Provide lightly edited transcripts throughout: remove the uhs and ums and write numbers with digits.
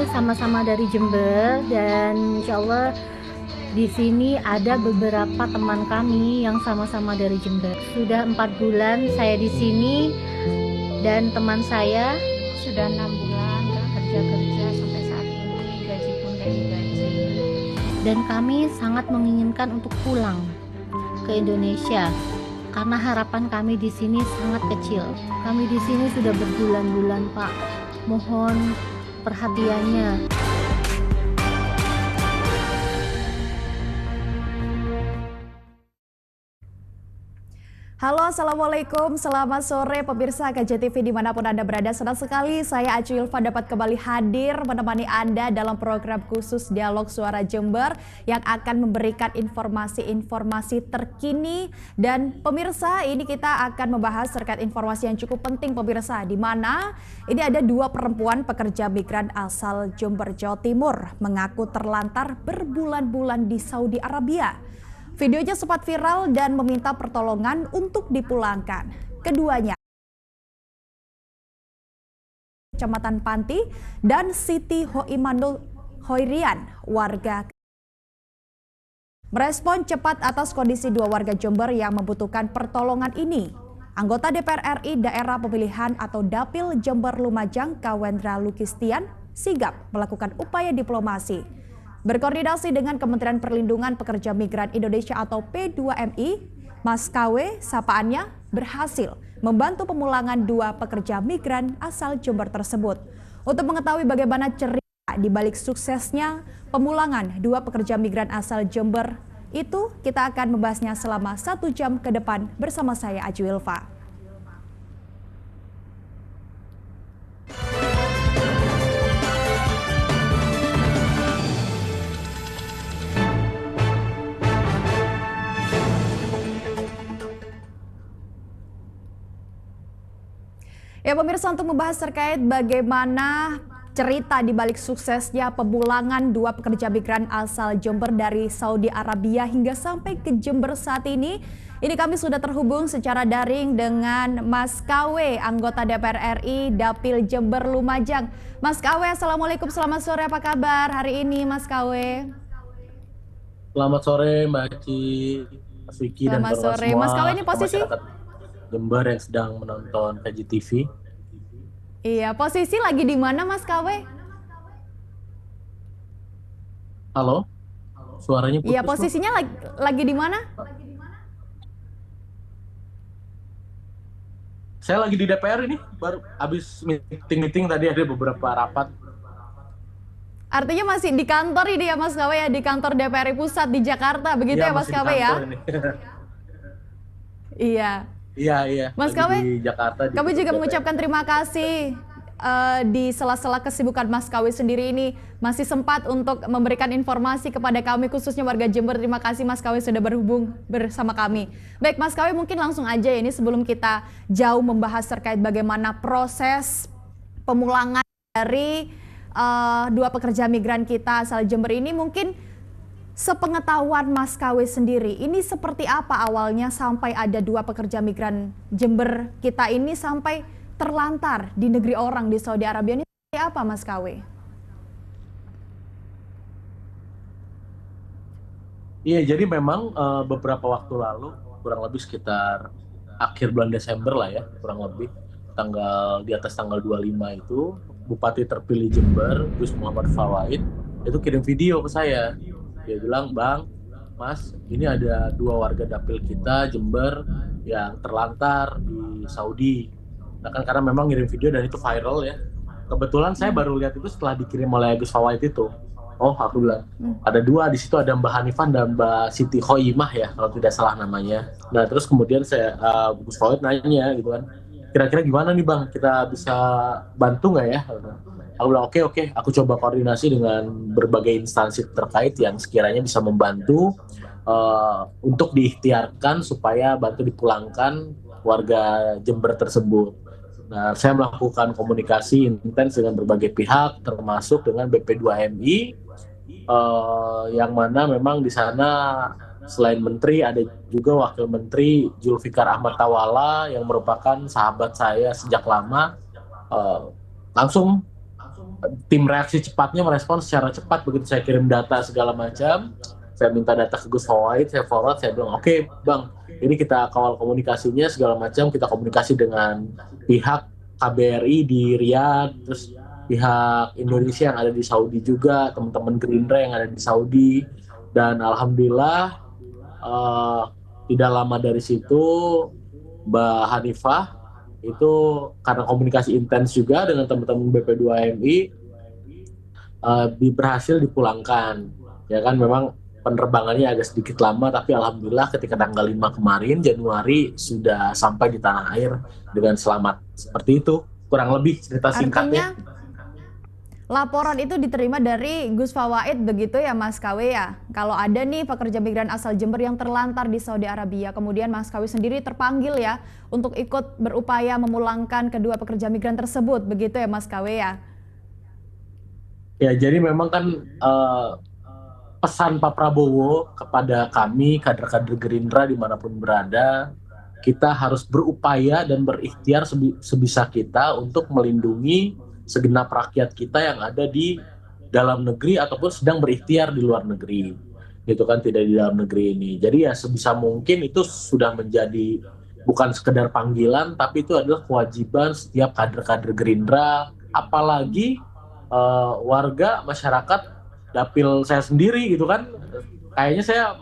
ini sama-sama dari Jember dan insya Allah di sini ada beberapa teman kami yang sama-sama dari Jember. Sudah 4 bulan saya di sini dan teman saya Sudah 6 bulan nggak kerja-kerja sampai saat ini, gaji pun gak digaji. dan kami sangat menginginkan untuk pulang ke Indonesia karena harapan kami di sini sangat kecil. Kami di sini sudah berbulan-bulan, Pak. Mohon perhatiannya. Halo, Assalamualaikum, selamat sore pemirsa KJTV dimanapun Anda berada. Senang sekali saya Acu Ilva dapat kembali hadir menemani Anda dalam program khusus Dialog Suara Jember yang akan memberikan informasi-informasi terkini. Dan pemirsa, ini kita akan membahas terkait informasi yang cukup penting pemirsa, di mana ini ada 2 perempuan pekerja migran asal Jember, Jawa Timur mengaku terlantar berbulan-bulan di Saudi Arabia. Videonya sempat viral dan meminta pertolongan untuk dipulangkan. Keduanya, Kecamatan Panti dan Siti Hoimanul Hoirian, warga merespon cepat atas kondisi 2 warga Jember yang membutuhkan pertolongan ini. Anggota DPR RI Daerah Pemilihan atau Dapil Jember Lumajang, Kawendra Lukistian, sigap melakukan upaya diplomasi. Berkoordinasi dengan Kementerian Perlindungan Pekerja Migran Indonesia atau P2MI, Mas KW sapaannya berhasil membantu pemulangan 2 pekerja migran asal Jember tersebut. Untuk mengetahui bagaimana cerita di balik suksesnya pemulangan 2 pekerja migran asal Jember itu, kita akan membahasnya selama 1 jam ke depan bersama saya Acu Ilva. Ya pemirsa, untuk membahas terkait bagaimana cerita di balik suksesnya pemulangan 2 pekerja migran asal Jember dari Saudi Arabia hingga sampai ke Jember saat ini kami sudah terhubung secara daring dengan Mas KW, anggota DPR RI Dapil Jember Lumajang. Mas KW, Assalamualaikum, selamat sore, apa kabar hari ini Mas KW? Selamat sore Mbak Aci, Mas Vicky dan Selamat kawan sore, semua, Mas KW, ini posisi? masyarakat Jember yang sedang menonton KJTV. Iya, posisi lagi di mana Mas KW? Halo, suaranya putus. Iya, posisinya lagi di mana? Saya lagi di DPR ini, baru habis meeting tadi, ada beberapa rapat. Artinya masih di kantor ini ya Mas KW ya, di kantor DPR Pusat di Jakarta, begitu ya Mas KW ya? Iya. Iya. Mas KW, di Jakarta. kami juga mengucapkan terima kasih di sela-sela kesibukan Mas KW sendiri ini masih sempat untuk memberikan informasi kepada kami khususnya warga Jember. Terima kasih Mas KW sudah berhubung bersama kami. Baik Mas KW, mungkin langsung aja ya, ini sebelum kita jauh membahas terkait bagaimana proses pemulangan dari 2 pekerja migran kita asal Jember ini, mungkin sepengetahuan Mas KW sendiri, ini seperti apa awalnya sampai ada 2 pekerja migran Jember kita ini sampai terlantar di negeri orang di Saudi Arabia, ini seperti apa Mas KW? Iya, jadi memang beberapa waktu lalu, kurang lebih sekitar akhir bulan Desember lah ya, kurang lebih di atas tanggal 25 itu, Bupati terpilih Jember, Gus Muhammad Fawaid, itu kirim video ke saya. Dia bilang, Bang, Mas, ini ada 2 warga dapil kita Jember yang terlantar di Saudi. Nah kan karena memang ngirim video dan itu viral ya. Kebetulan saya baru lihat itu setelah dikirim oleh Gus Fawaid itu. Oh, aku bilang ada 2 di situ, ada Mbak Hanifan dan Mbak Siti Hoimah ya kalau tidak salah namanya. Nah terus kemudian Gus Fawaid nanya gitu kan, kira-kira gimana nih Bang, kita bisa bantu nggak ya? Aku bilang oke, aku coba koordinasi dengan berbagai instansi terkait yang sekiranya bisa membantu untuk diikhtiarkan supaya bantu dipulangkan warga Jember tersebut. Nah, saya melakukan komunikasi intens dengan berbagai pihak, termasuk dengan BP2MI, yang mana memang di sana selain Menteri ada juga Wakil Menteri Zulfikar Ahmad Tawala yang merupakan sahabat saya sejak lama. Langsung tim reaksi cepatnya merespon secara cepat begitu saya kirim data segala macam. Saya minta data ke Gus Fawait, saya forward, saya bilang oke, Bang, ini kita kawal komunikasinya segala macam, kita komunikasi dengan pihak KBRI di Riyadh, terus pihak Indonesia yang ada di Saudi juga, teman-teman Gerindra yang ada di Saudi, dan alhamdulillah tidak lama dari situ Mbak Hanifah itu karena komunikasi intens juga dengan teman-teman BP2MI berhasil dipulangkan. Ya kan memang penerbangannya agak sedikit lama, tapi alhamdulillah ketika tanggal 5 kemarin Januari sudah sampai di tanah air dengan selamat. Seperti itu kurang lebih cerita singkatnya. Artinya laporan itu diterima dari Gus Fawait begitu ya Mas KW ya. Kalau ada nih pekerja migran asal Jember yang terlantar di Saudi Arabia, kemudian Mas KW sendiri terpanggil ya untuk ikut berupaya memulangkan kedua pekerja migran tersebut, begitu ya Mas KW ya. Ya jadi memang kan pesan Pak Prabowo kepada kami kader-kader Gerindra dimanapun berada, kita harus berupaya dan berikhtiar sebisa kita untuk melindungi segenap rakyat kita yang ada di dalam negeri ataupun sedang berikhtiar di luar negeri, gitu kan, tidak di dalam negeri ini. Jadi ya sebisa mungkin itu sudah menjadi bukan sekedar panggilan, tapi itu adalah kewajiban setiap kader-kader Gerindra, apalagi warga masyarakat dapil saya sendiri gitu kan. Kayaknya saya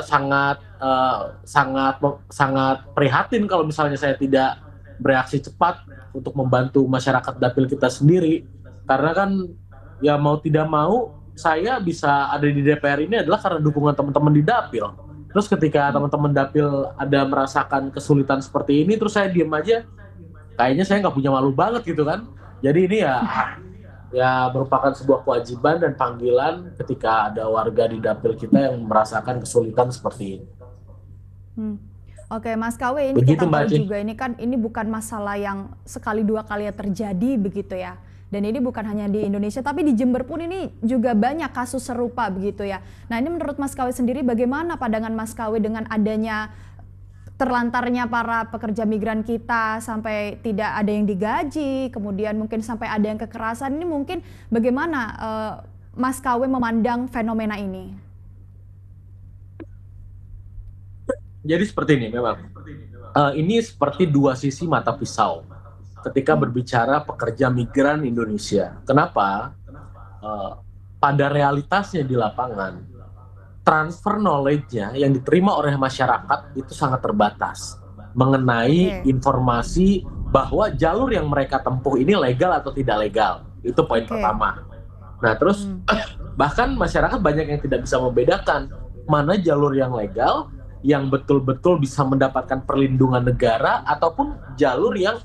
sangat prihatin kalau misalnya saya tidak bereaksi cepat untuk membantu masyarakat dapil kita sendiri, karena kan ya mau tidak mau saya bisa ada di DPR ini adalah karena dukungan teman-teman di dapil. Terus ketika teman-teman dapil ada merasakan kesulitan seperti ini, terus saya diem aja, kayaknya saya nggak punya malu banget gitu kan. Jadi ini ya merupakan sebuah kewajiban dan panggilan ketika ada warga di dapil kita yang merasakan kesulitan seperti ini. Oke Mas KW, ini Begitu, kita Mbak tahu Cik. juga ini kan ini bukan masalah yang sekali dua kali terjadi begitu ya. Dan ini bukan hanya di Indonesia tapi di Jember pun ini juga banyak kasus serupa begitu ya. Nah ini menurut Mas KW sendiri bagaimana pandangan Mas KW dengan adanya terlantarnya para pekerja migran kita sampai tidak ada yang digaji, kemudian mungkin sampai ada yang kekerasan, ini mungkin bagaimana Mas KW memandang fenomena ini? Jadi seperti ini memang. Ini seperti dua sisi mata pisau ketika berbicara pekerja migran Indonesia. Kenapa? Pada realitasnya di lapangan, transfer knowledge-nya yang diterima oleh masyarakat itu sangat terbatas mengenai informasi bahwa jalur yang mereka tempuh ini legal atau tidak legal. Itu poin pertama. Nah terus bahkan masyarakat banyak yang tidak bisa membedakan mana jalur yang legal, yang betul-betul bisa mendapatkan perlindungan negara, ataupun jalur yang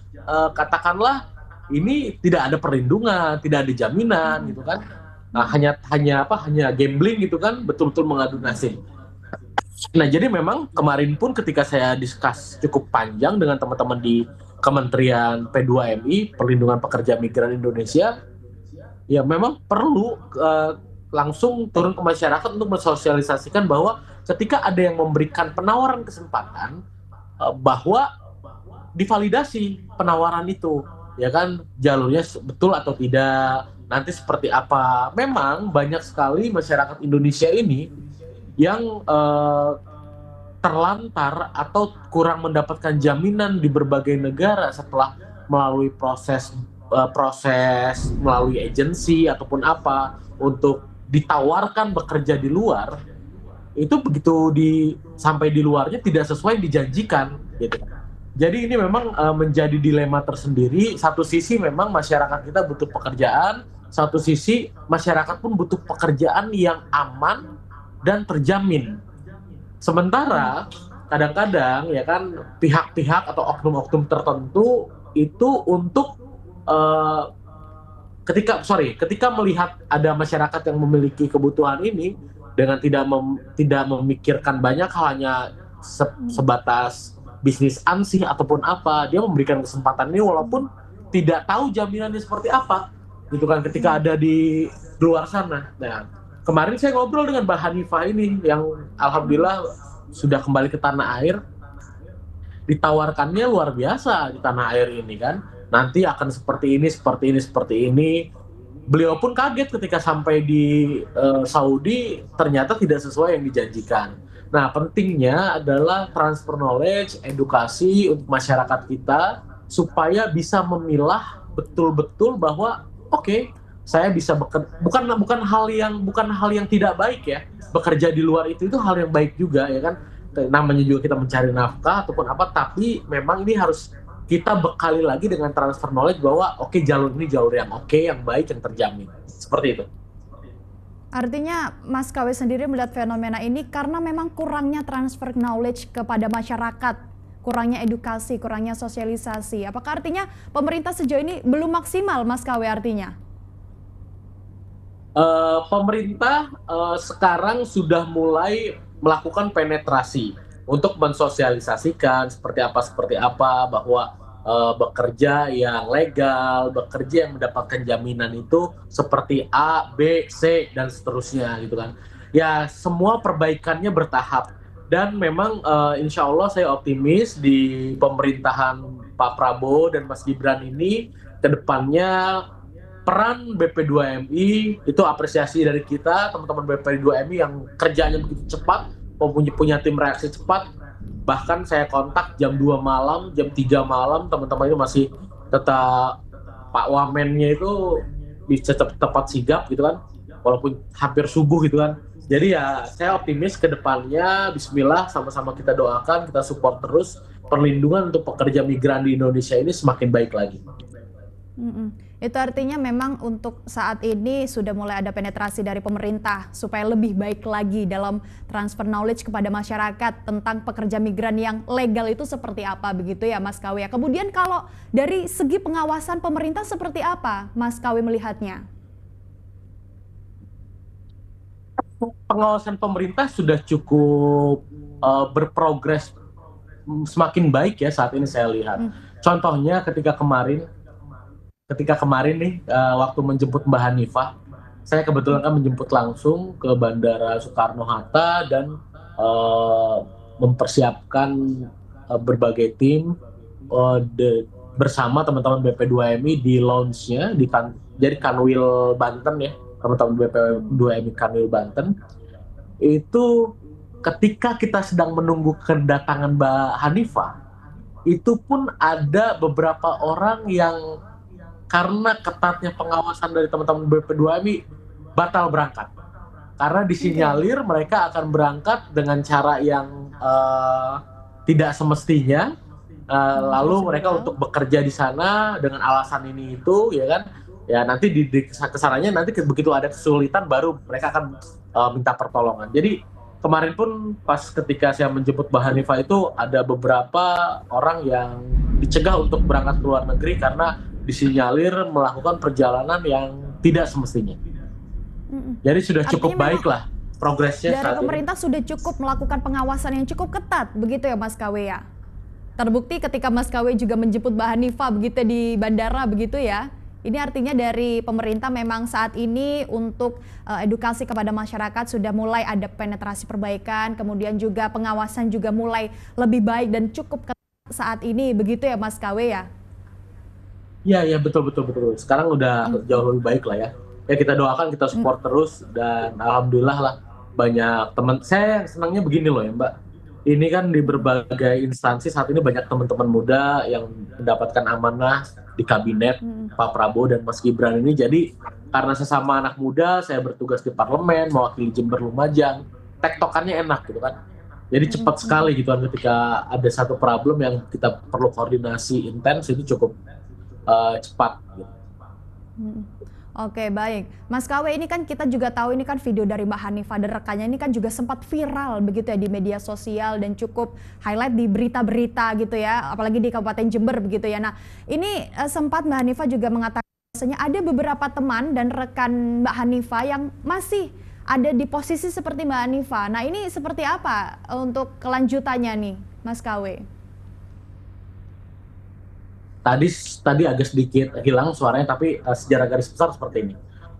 katakanlah ini tidak ada perlindungan, tidak ada jaminan gitu kan. Nah, hanya gambling gitu kan, betul-betul mengadu nasib. Nah, jadi memang kemarin pun ketika saya diskus cukup panjang dengan teman-teman di Kementerian P2MI, Perlindungan Pekerja Migran Indonesia, ya memang perlu langsung turun ke masyarakat untuk mensosialisasikan bahwa ketika ada yang memberikan penawaran kesempatan, bahwa divalidasi penawaran itu, ya kan, jalurnya betul atau tidak, nanti seperti apa. Memang banyak sekali masyarakat Indonesia ini yang terlantar atau kurang mendapatkan jaminan di berbagai negara setelah melalui proses melalui agensi ataupun apa untuk ditawarkan bekerja di luar. Itu begitu sampai di luarnya tidak sesuai yang dijanjikan gitu. Jadi ini memang menjadi dilema tersendiri. Satu sisi memang masyarakat kita butuh pekerjaan, satu sisi masyarakat pun butuh pekerjaan yang aman dan terjamin. Sementara kadang-kadang ya kan pihak-pihak atau oknum-oknum tertentu itu untuk ketika melihat ada masyarakat yang memiliki kebutuhan ini dengan tidak memikirkan banyak hal, hanya sebatas bisnis ansih ataupun apa, dia memberikan kesempatan ini walaupun tidak tahu jaminannya seperti apa gitu kan ketika ada di luar sana. Nah, kemarin saya ngobrol dengan Mbak Hanifah ini yang alhamdulillah sudah kembali ke tanah air, ditawarkannya luar biasa di tanah air ini kan. nanti akan seperti ini, seperti ini, seperti ini. Beliau pun kaget ketika sampai di Saudi, ternyata tidak sesuai yang dijanjikan. Nah, pentingnya adalah transfer knowledge, edukasi untuk masyarakat kita, supaya bisa memilah betul-betul bahwa oke, saya bisa bukan hal yang tidak baik ya. Bekerja di luar itu hal yang baik juga ya kan. Namanya juga kita mencari nafkah ataupun apa, tapi memang ini harus kita bekali lagi dengan transfer knowledge bahwa oke, jalur ini jalur yang oke, yang baik, yang terjamin. Seperti itu. Artinya Mas KW sendiri melihat fenomena ini karena memang kurangnya transfer knowledge kepada masyarakat, kurangnya edukasi, kurangnya sosialisasi. Apakah artinya pemerintah sejauh ini belum maksimal, Mas KW, artinya? Pemerintah sekarang sudah mulai melakukan penetrasi untuk mensosialisasikan seperti apa bahwa bekerja yang legal, bekerja yang mendapatkan jaminan itu seperti A, B, C dan seterusnya gitu kan. Ya, semua perbaikannya bertahap dan memang insya Allah saya optimis di pemerintahan Pak Prabowo dan Mas Gibran ini ke depannya peran BP2MI itu apresiasi dari kita, teman-teman BP2MI yang kerjanya begitu cepat, punya tim reaksi cepat. Bahkan saya kontak jam 2 malam, jam 3 malam, teman-teman itu masih tetap, Pak Wamennya itu bisa tepat sigap gitu kan, walaupun hampir subuh gitu kan. Jadi ya saya optimis ke depannya, bismillah, sama-sama kita doakan, kita support terus perlindungan untuk pekerja migran di Indonesia ini semakin baik lagi. Itu artinya memang untuk saat ini sudah mulai ada penetrasi dari pemerintah supaya lebih baik lagi dalam transfer knowledge kepada masyarakat tentang pekerja migran yang legal itu seperti apa, begitu ya Mas KW. Kemudian kalau dari segi pengawasan pemerintah seperti apa Mas KW melihatnya? Pengawasan pemerintah sudah cukup berprogres semakin baik ya saat ini saya lihat. Contohnya ketika kemarin nih waktu menjemput Mbak Hanifah, saya kebetulan kan menjemput langsung ke Bandara Soekarno-Hatta dan mempersiapkan berbagai tim bersama teman-teman BP2MI di lounge-nya jadi Kanwil Banten ya, teman-teman BP2MI Kanwil Banten. Itu ketika kita sedang menunggu kedatangan Mbak Hanifah, itu pun ada beberapa orang yang karena ketatnya pengawasan dari teman-teman BP2MI batal berangkat. Karena disinyalir mereka akan berangkat dengan cara yang tidak semestinya, lalu mereka untuk bekerja di sana dengan alasan ini itu, ya kan? Ya nanti di kesananya nanti begitu ada kesulitan baru mereka akan minta pertolongan. Jadi kemarin pun pas ketika saya menjemput Mbak Hanifah itu ada beberapa orang yang dicegah untuk berangkat ke luar negeri karena disinyalir melakukan perjalanan yang tidak semestinya. Jadi sudah cukup baik lah progresnya dari saat pemerintah ini. sudah cukup melakukan pengawasan yang cukup ketat, begitu ya Mas KW ya? Terbukti ketika Mas KW juga menjemput Mbak Hanifah begitu di bandara begitu ya? Ini artinya dari pemerintah memang saat ini untuk edukasi kepada masyarakat sudah mulai ada penetrasi perbaikan, kemudian juga pengawasan juga mulai lebih baik dan cukup ketat saat ini, begitu ya Mas KW ya? Iya betul. Sekarang udah jauh lebih baik lah ya. Ya kita doakan, kita support terus dan alhamdulillah lah banyak teman. Saya senangnya begini loh ya Mbak. Ini kan di berbagai instansi saat ini banyak teman-teman muda yang mendapatkan amanah di kabinet Pak Prabowo dan Mas Gibran ini. Jadi karena sesama anak muda, saya bertugas di parlemen, mewakili Jember Lumajang, tektokannya enak gitu kan. Jadi cepat sekali gitu kan ketika ada satu problem yang kita perlu koordinasi intens itu cukup cepat gitu. Oke, baik. Mas KW, ini kan kita juga tahu ini kan video dari Mbak Hanifah dan rekannya ini kan juga sempat viral begitu ya di media sosial dan cukup highlight di berita-berita gitu ya, apalagi di Kabupaten Jember begitu ya. Nah, ini sempat Mbak Hanifah juga mengatakan bahwasanya ada beberapa teman dan rekan Mbak Hanifah yang masih ada di posisi seperti Mbak Hanifah. Nah, ini seperti apa untuk kelanjutannya nih, Mas KW? Tadi agak sedikit hilang suaranya, tapi secara garis besar seperti ini.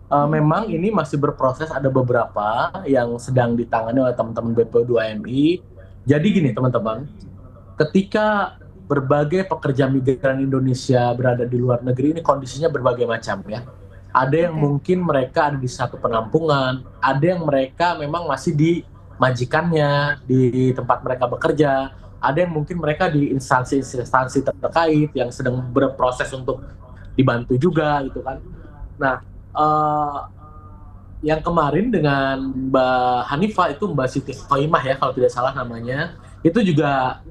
Memang ini masih berproses, ada beberapa yang sedang ditangani oleh teman-teman BP2MI. Jadi gini teman-teman, ketika berbagai pekerja migran Indonesia berada di luar negeri ini kondisinya berbagai macam ya. Ada yang Oke. mungkin mereka ada di satu penampungan, ada yang mereka memang masih di majikannya, di tempat mereka bekerja, ada yang mungkin mereka di instansi-instansi terkait yang sedang berproses untuk dibantu juga gitu kan. Nah, eh, yang kemarin dengan Mbak Hanifah itu Mbak Siti Khoimah ya kalau tidak salah namanya, itu juga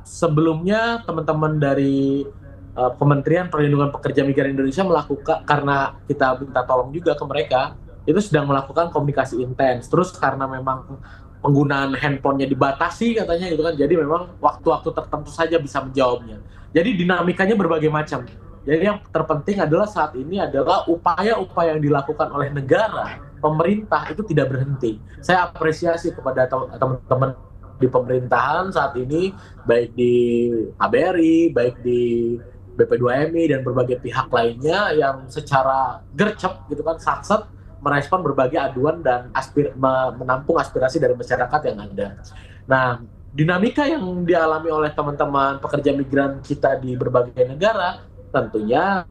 sebelumnya teman-teman dari Kementerian Perlindungan Pekerja Migran Indonesia melakukan, karena kita minta tolong juga ke mereka, itu sedang melakukan komunikasi intens. Terus karena memang penggunaan handphonenya dibatasi katanya gitu kan, jadi memang waktu-waktu tertentu saja bisa menjawabnya. Jadi dinamikanya berbagai macam. Jadi yang terpenting adalah saat ini adalah upaya-upaya yang dilakukan oleh negara, pemerintah itu tidak berhenti. Saya apresiasi kepada teman-teman di pemerintahan saat ini, baik di KBRI, baik di BP2MI dan berbagai pihak lainnya yang secara gercep gitu kan, satset merespon berbagai aduan dan menampung aspirasi dari masyarakat yang ada. Nah, dinamika yang dialami oleh teman-teman pekerja migran kita di berbagai negara tentunya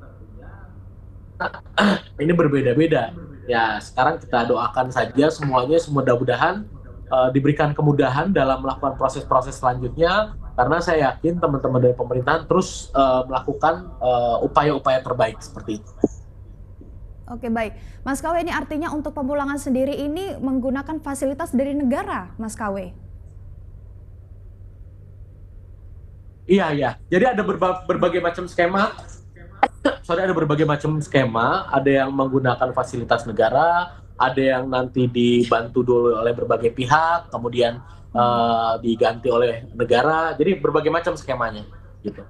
ini berbeda-beda. Ya, sekarang kita doakan saja semuanya, mudah-mudahan diberikan kemudahan dalam melakukan proses-proses selanjutnya, karena saya yakin teman-teman dari pemerintahan terus melakukan upaya-upaya terbaik seperti itu. Oke, baik. Mas KW, ini artinya untuk pemulangan sendiri ini menggunakan fasilitas dari negara, Mas KW? Iya, iya. Jadi ada berbagai macam skema. Ada berbagai macam skema. Ada yang menggunakan fasilitas negara, ada yang nanti dibantu dulu oleh berbagai pihak, kemudian diganti oleh negara. Jadi berbagai macam skemanya, gitu.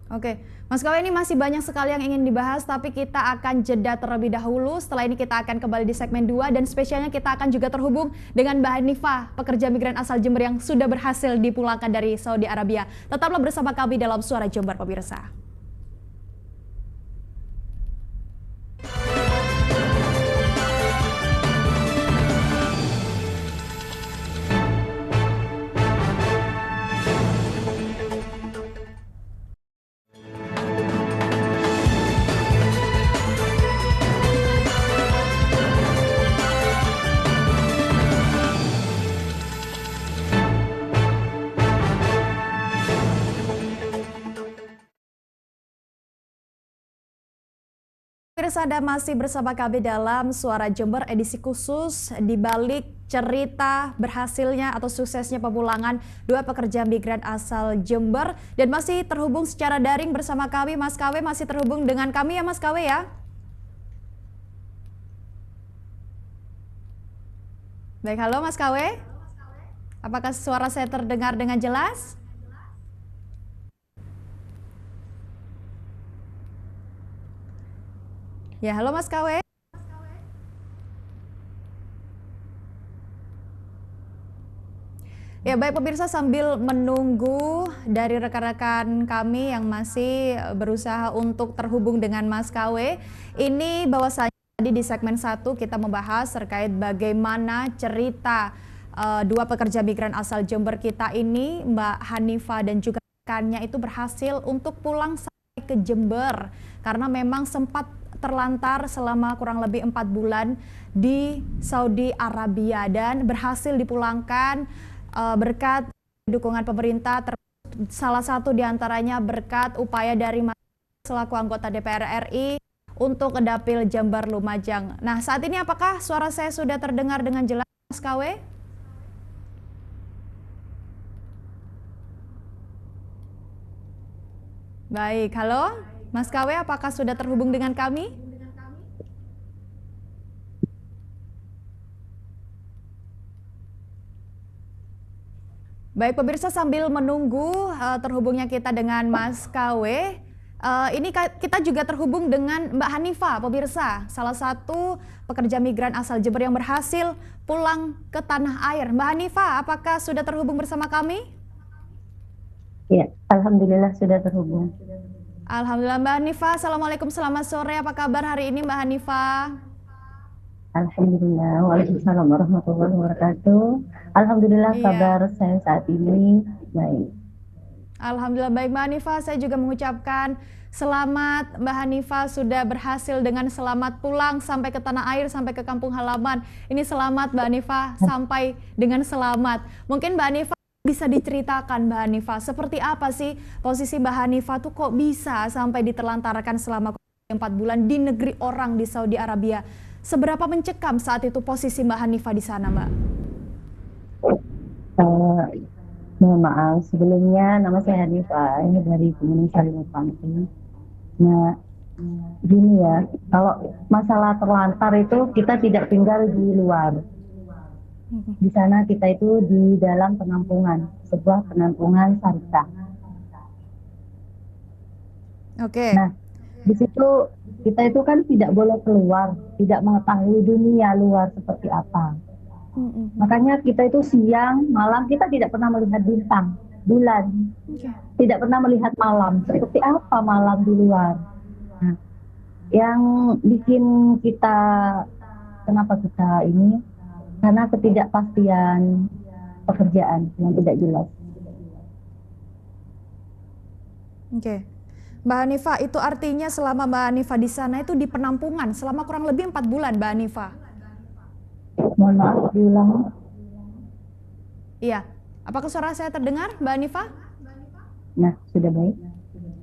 Oke, Mas KW, ini masih banyak sekali yang ingin dibahas, tapi kita akan jeda terlebih dahulu. Setelah ini kita akan kembali di segmen 2, dan spesialnya kita akan juga terhubung dengan Mbak Hanifah, pekerja migran asal Jember yang sudah berhasil dipulangkan dari Saudi Arabia. Tetaplah bersama kami dalam Suara Jember, pemirsa. Pemirsa, Anda masih bersama kami dalam Suara Jember edisi khusus di balik cerita berhasilnya atau suksesnya pemulangan 2 pekerja migran asal Jember, dan masih terhubung secara daring bersama kami. Mas KW masih terhubung dengan kami ya, Mas KW ya? Baik, halo Mas KW. Apakah suara saya terdengar dengan jelas? Ya, halo Mas KW. Ya, baik pemirsa, sambil menunggu dari rekan-rekan kami yang masih berusaha untuk terhubung dengan Mas KW, ini bahwasanya tadi di segmen 1 kita membahas terkait bagaimana cerita 2 pekerja migran asal Jember kita ini, Mbak Hanifah dan juga rekannya itu berhasil untuk pulang sampai ke Jember karena memang sempat terlantar selama kurang lebih 4 bulan di Saudi Arabia dan berhasil dipulangkan berkat dukungan pemerintah, salah satu diantaranya berkat upaya dari selaku anggota DPR RI untuk Dapil Jember Lumajang. Nah, saat ini apakah suara saya sudah terdengar dengan jelas, Mas KW? Baik, halo Mas KW, apakah sudah terhubung dengan kami? Baik pemirsa, sambil menunggu terhubungnya kita dengan Mas KW, ini kita juga terhubung dengan Mbak Hanifah, pemirsa, salah satu pekerja migran asal Jember yang berhasil pulang ke tanah air. Mbak Hanifah, apakah sudah terhubung bersama kami? Ya, alhamdulillah sudah terhubung. Alhamdulillah. Mbak Hanifah, assalamualaikum, selamat sore. Apa kabar hari ini Mbak Hanifah? Alhamdulillah, waalaikumsalam warahmatullahi wabarakatuh. Alhamdulillah, Iya. kabar saya saat ini baik. Alhamdulillah baik Mbak Hanifah, saya juga mengucapkan selamat Mbak Hanifah sudah berhasil dengan selamat pulang sampai ke tanah air, sampai ke kampung halaman. Ini selamat Mbak Hanifah sampai dengan selamat. Mungkin Mbak Hanifah bisa diceritakan Mbak Hanifah, seperti apa sih posisi Mbak Hanifah tuh kok bisa sampai diterlantarkan selama 4 bulan di negeri orang di Saudi Arabia. Seberapa mencekam saat itu posisi Mbak Hanifah di sana Mbak? Mohon maaf, sebelumnya nama saya Hanifah, ini dari Gunung Salimu Pangkeng. Nah, gini ya, kalau masalah terlantar itu kita tidak tinggal di luar. Di sana kita itu di dalam penampungan, sebuah penampungan syariah. Oke. Nah, di situ kita itu kan tidak boleh keluar, tidak mengetahui dunia luar seperti apa. Makanya kita itu siang, malam kita tidak pernah melihat bintang, bulan, tidak pernah melihat malam. Seperti apa malam di luar? Nah, yang bikin kita, kenapa kita ini? Karena ketidakpastian pekerjaan yang tidak jelas. Oke. Mbak Hanifah, itu artinya selama Mbak Hanifah di sana itu di penampungan selama kurang lebih 4 bulan Mbak Hanifah. Mohon maaf, diulang. Iya. Apakah suara saya terdengar Mbak Hanifah? Nah, sudah baik.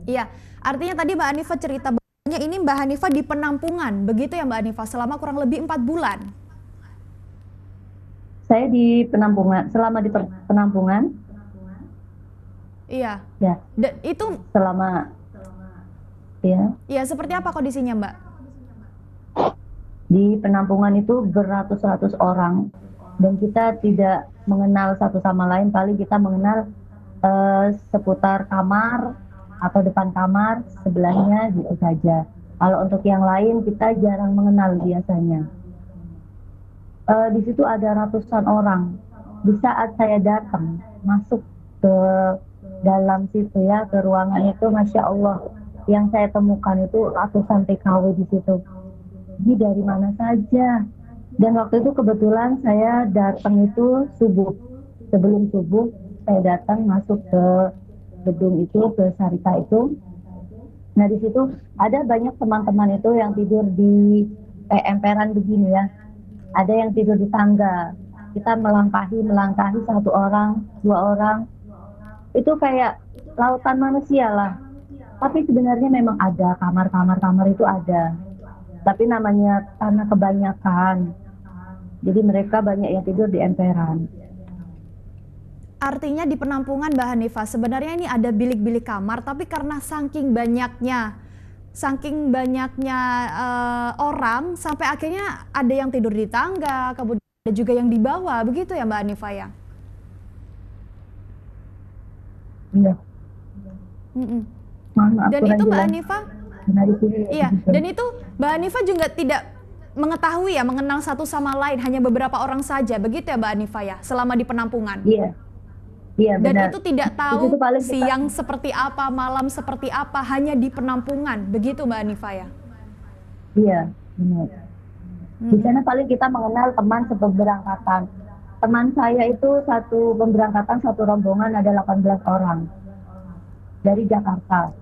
Iya. Artinya tadi Mbak Hanifah cerita bahwa ini Mbak Hanifah di penampungan. Begitu ya Mbak Hanifah selama kurang lebih 4 bulan. Saya di penampungan, selama di penampungan. Iya. Ya. Dan itu Selama ya. ya seperti apa kondisinya Mbak? Di penampungan itu beratus-ratus orang dan kita tidak mengenal satu sama lain, paling kita mengenal seputar kamar atau depan kamar sebelahnya gitu saja. Kalau untuk yang lain kita jarang mengenal biasanya. Di situ ada ratusan orang. Di saat saya datang masuk ke dalam situ ya, ke ruangan itu, Masya Allah, yang saya temukan itu ratusan TKW di situ. Ini dari mana saja? Dan waktu itu kebetulan saya datang itu subuh. Sebelum subuh saya datang masuk ke gedung itu, ke Syarikat itu. Nah di situ ada banyak teman-teman itu yang tidur di emperan begini ya. Ada yang tidur di tangga. Kita melangkahi satu orang, 2 orang. Itu kayak lautan manusia lah. Tapi sebenarnya memang ada kamar itu ada. Tapi namanya karena kebanyakan, jadi mereka banyak yang tidur di emperan. Artinya di penampungan Mbak Hanifah sebenarnya ini ada bilik-bilik kamar, tapi karena saking banyaknya orang, sampai akhirnya ada yang tidur di tangga, kemudian ada juga yang di bawah, begitu ya Mbak Hanifah ya? Iya. Maaf, Dan itu Mbak Hanifah, iya, dan itu Mbak Hanifah juga tidak mengetahui ya, mengenal satu sama lain, hanya beberapa orang saja, begitu ya Mbak Hanifah ya, selama di penampungan? Iya, iya Dan benar. itu tidak tahu Itu paling siang seperti apa, malam seperti apa, hanya di penampungan, begitu Mbak Hanifah ya? Iya, benar. Di sana paling kita mengenal teman seberangkatan. Teman saya itu satu pemberangkatan, satu rombongan ada 18 orang dari Jakarta.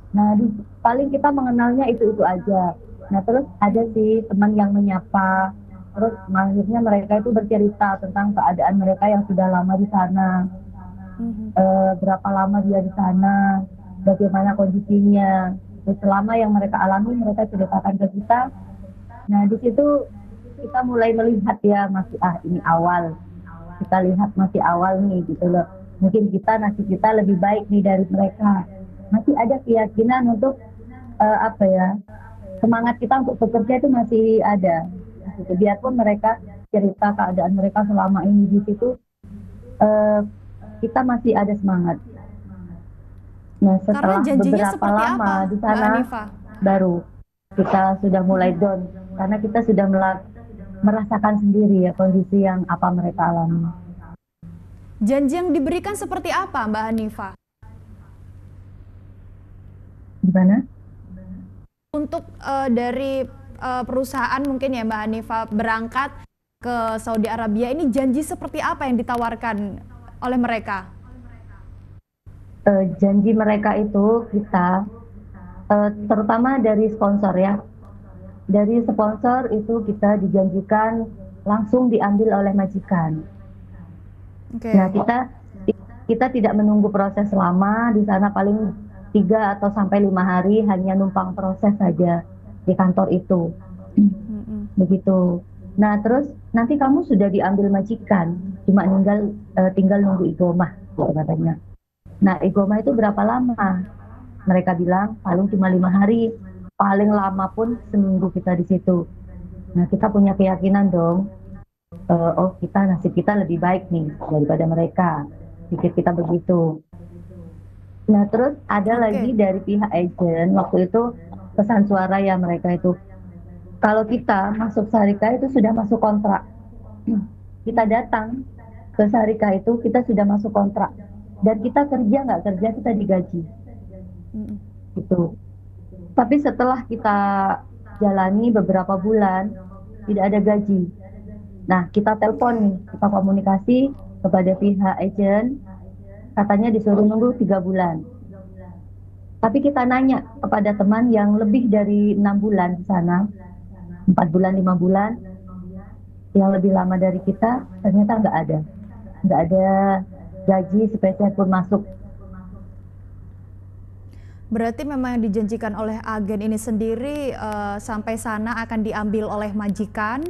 Nah, paling kita mengenalnya itu aja. Nah, terus ada sih teman yang menyapa. Terus akhirnya mereka itu bercerita tentang keadaan mereka yang sudah lama di sana. Berapa lama dia di sana, bagaimana kondisinya. Terus selama yang mereka alami, mereka ceritakan ke kita. Nah, di situ kita mulai melihat ya, masih ini awal. Kita lihat masih awal nih gitu loh. Mungkin nasib kita lebih baik nih dari mereka. Masih ada keyakinan untuk semangat kita untuk bekerja itu masih ada. Gitu. Biarpun mereka cerita keadaan mereka selama ini di situ, kita masih ada semangat. Nah setelah beberapa lama di sana, baru kita sudah mulai down karena kita sudah merasakan sendiri ya kondisi yang apa mereka alami. Janji yang diberikan seperti apa Mbak Hanifah? Gimana? Untuk dari perusahaan mungkin ya Mbak Hanifah berangkat ke Saudi Arabia, ini janji seperti apa yang ditawarkan oleh mereka? janji mereka itu kita, terutama dari sponsor ya, dari sponsor itu kita dijanjikan langsung diambil oleh majikan. Oke. Nah, kita tidak menunggu proses lama di sana, paling 3 atau sampai 5 hari hanya numpang proses saja di kantor itu. Mm-mm. Begitu. Nah, terus nanti kamu sudah diambil majikan, cuma tinggal nunggu igomah gitu katanya. Nah, igomah itu berapa lama? Mereka bilang paling cuma 5 hari, paling lama pun seminggu kita di situ. Nah, kita punya keyakinan dong, oh nasib kita lebih baik nih daripada mereka, pikir kita begitu. Nah, terus ada Oke. lagi dari pihak agen waktu itu pesan suara ya mereka itu, kalau kita masuk Sarika itu sudah masuk kontrak. Kita datang ke Sarika itu kita sudah masuk kontrak, dan kita kerja nggak kerja kita digaji Mm-mm. gitu. Tapi setelah kita jalani beberapa bulan tidak ada gaji. Nah, kita telepon nih, kita komunikasi kepada pihak agen, katanya disuruh nunggu 3 bulan. Tapi kita nanya kepada teman yang lebih dari 6 bulan di sana, 4 bulan, 5 bulan, yang lebih lama dari kita, ternyata nggak ada gaji spesial pun masuk. Berarti memang yang dijanjikan oleh agen ini sendiri sampai sana akan diambil oleh majikan.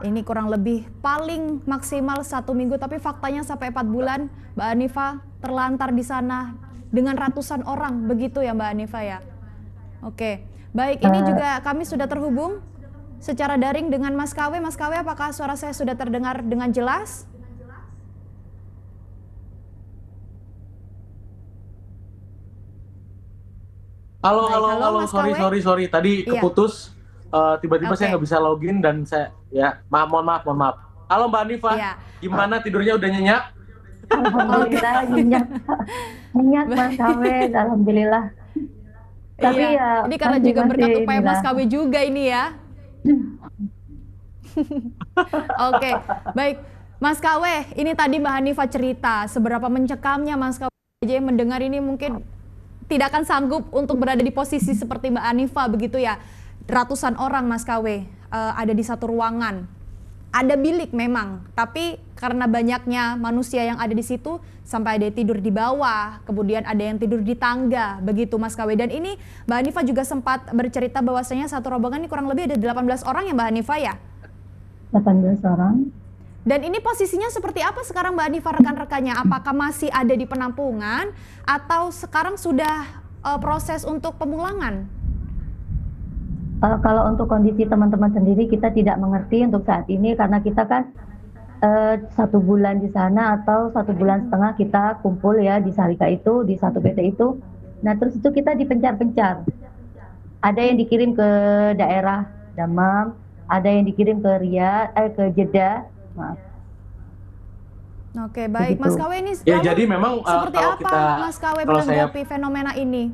Ini kurang lebih paling maksimal 1 minggu, tapi faktanya sampai 4 bulan Mbak Hanifa terlantar di sana dengan ratusan orang, begitu ya Mbak Hanifa ya? Oke, baik, ini juga kami sudah terhubung secara daring dengan Mas KW. Mas KW, apakah suara saya sudah terdengar dengan jelas? Halo, Baik, halo, halo, halo, Mas sorry, KW. sorry, sorry. Tadi Iya. keputus. Tiba-tiba Oke. saya nggak bisa login dan saya, ya, mohon maaf. Halo Mbak Hanifa, Iya. gimana tidurnya udah nyenyak? Alhamdulillah nyenyak Mas Kawet, alhamdulillah. Tapi Iya. ya Ini karena masih- juga berkat masih upaya Mas inilah. KW juga ini ya. Oke, baik. Mas KW, ini tadi Mbak Hanifa cerita seberapa mencekamnya Mas KW mendengar ini, mungkin tidak akan sanggup untuk berada di posisi seperti Mbak Hanifa begitu ya. Ratusan orang Mas KW ada di satu ruangan. Ada bilik memang, tapi karena banyaknya manusia yang ada di situ, sampai ada yang tidur di bawah, kemudian ada yang tidur di tangga, begitu Mas KW. Dan ini Mbak Hanifa juga sempat bercerita bahwasanya satu rombongan ini kurang lebih ada 18 orang ya Mbak Hanifa ya? 18 orang. Dan ini posisinya seperti apa sekarang Mbak Hanifa, rekan-rekannya? Apakah masih ada di penampungan atau sekarang sudah proses untuk pemulangan? Kalau untuk kondisi teman-teman sendiri kita tidak mengerti untuk saat ini karena kita kan 1 bulan di sana atau 1 bulan setengah kita kumpul ya di Sarika itu, di satu PT itu. Nah, terus itu kita dipencar-pencar. Ada yang dikirim ke daerah Damam, ada yang dikirim ke ke Jeddah. Maaf. Oke, baik. Begitu. Mas KW ini Ya, lalu jadi memang seperti kalau apa kita- Mas KW kalau saya- menanggapi fenomena ini?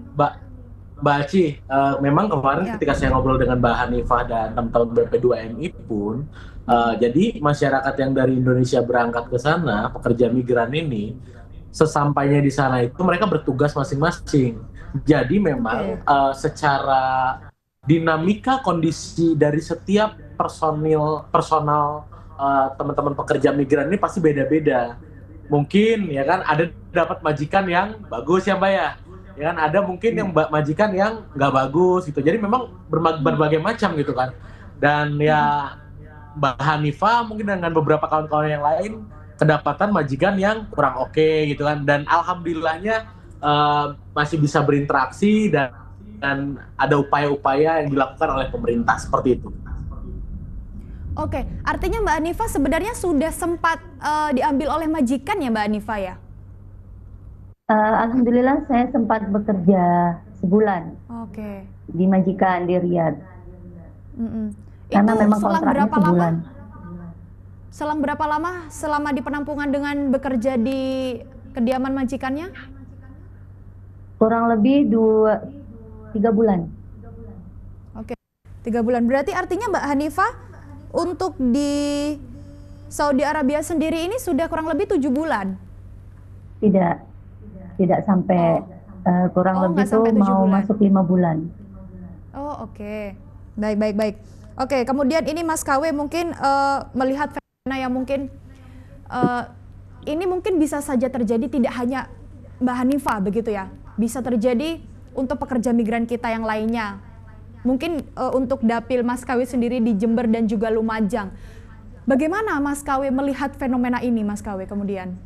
Mbak Aci, memang kemarin Ya. ketika saya ngobrol dengan Mbak Hanifah dan teman-teman BP2MI pun, jadi masyarakat yang dari Indonesia berangkat ke sana, pekerja migran ini, sesampainya di sana itu mereka bertugas masing-masing. Jadi memang secara dinamika kondisi dari setiap personal teman-teman pekerja migran ini pasti beda-beda. Mungkin ya kan ada dapat majikan yang bagus ya Mbak ya. Ya kan ada mungkin yang majikan yang nggak bagus gitu. Jadi memang berbagai macam gitu kan. Dan ya Mbak Hanifah mungkin dengan beberapa kawan-kawan yang lain kedapatan majikan yang kurang oke gitu kan. Dan alhamdulillahnya masih bisa berinteraksi dan ada upaya-upaya yang dilakukan oleh pemerintah seperti itu. Oke, artinya Mbak Hanifah sebenarnya sudah sempat diambil oleh majikan ya Mbak Hanifah ya? Alhamdulillah saya sempat bekerja sebulan Oke. di majikan di Riyadh. Karena Itu memang selang kontraknya berapa sebulan. lama? Selang berapa lama selama di penampungan dengan bekerja di kediaman majikannya? Kurang lebih 3 bulan. Oke, 3 bulan. Berarti artinya Mbak Hanifah untuk di Saudi Arabia sendiri ini sudah kurang lebih 7 bulan? Tidak. tidak sampai kurang Oh, lebih nggak sampai tuh 7 mau bulan. masuk 5 bulan. Oh, oke. Baik. Oke, kemudian ini Mas KW mungkin melihat fenomena yang mungkin eh, ini mungkin bisa saja terjadi tidak hanya Mbak Hanifah begitu ya. Bisa terjadi untuk pekerja migran kita yang lainnya. Mungkin untuk dapil Mas KW sendiri di Jember dan juga Lumajang. Bagaimana Mas KW melihat fenomena ini Mas KW kemudian?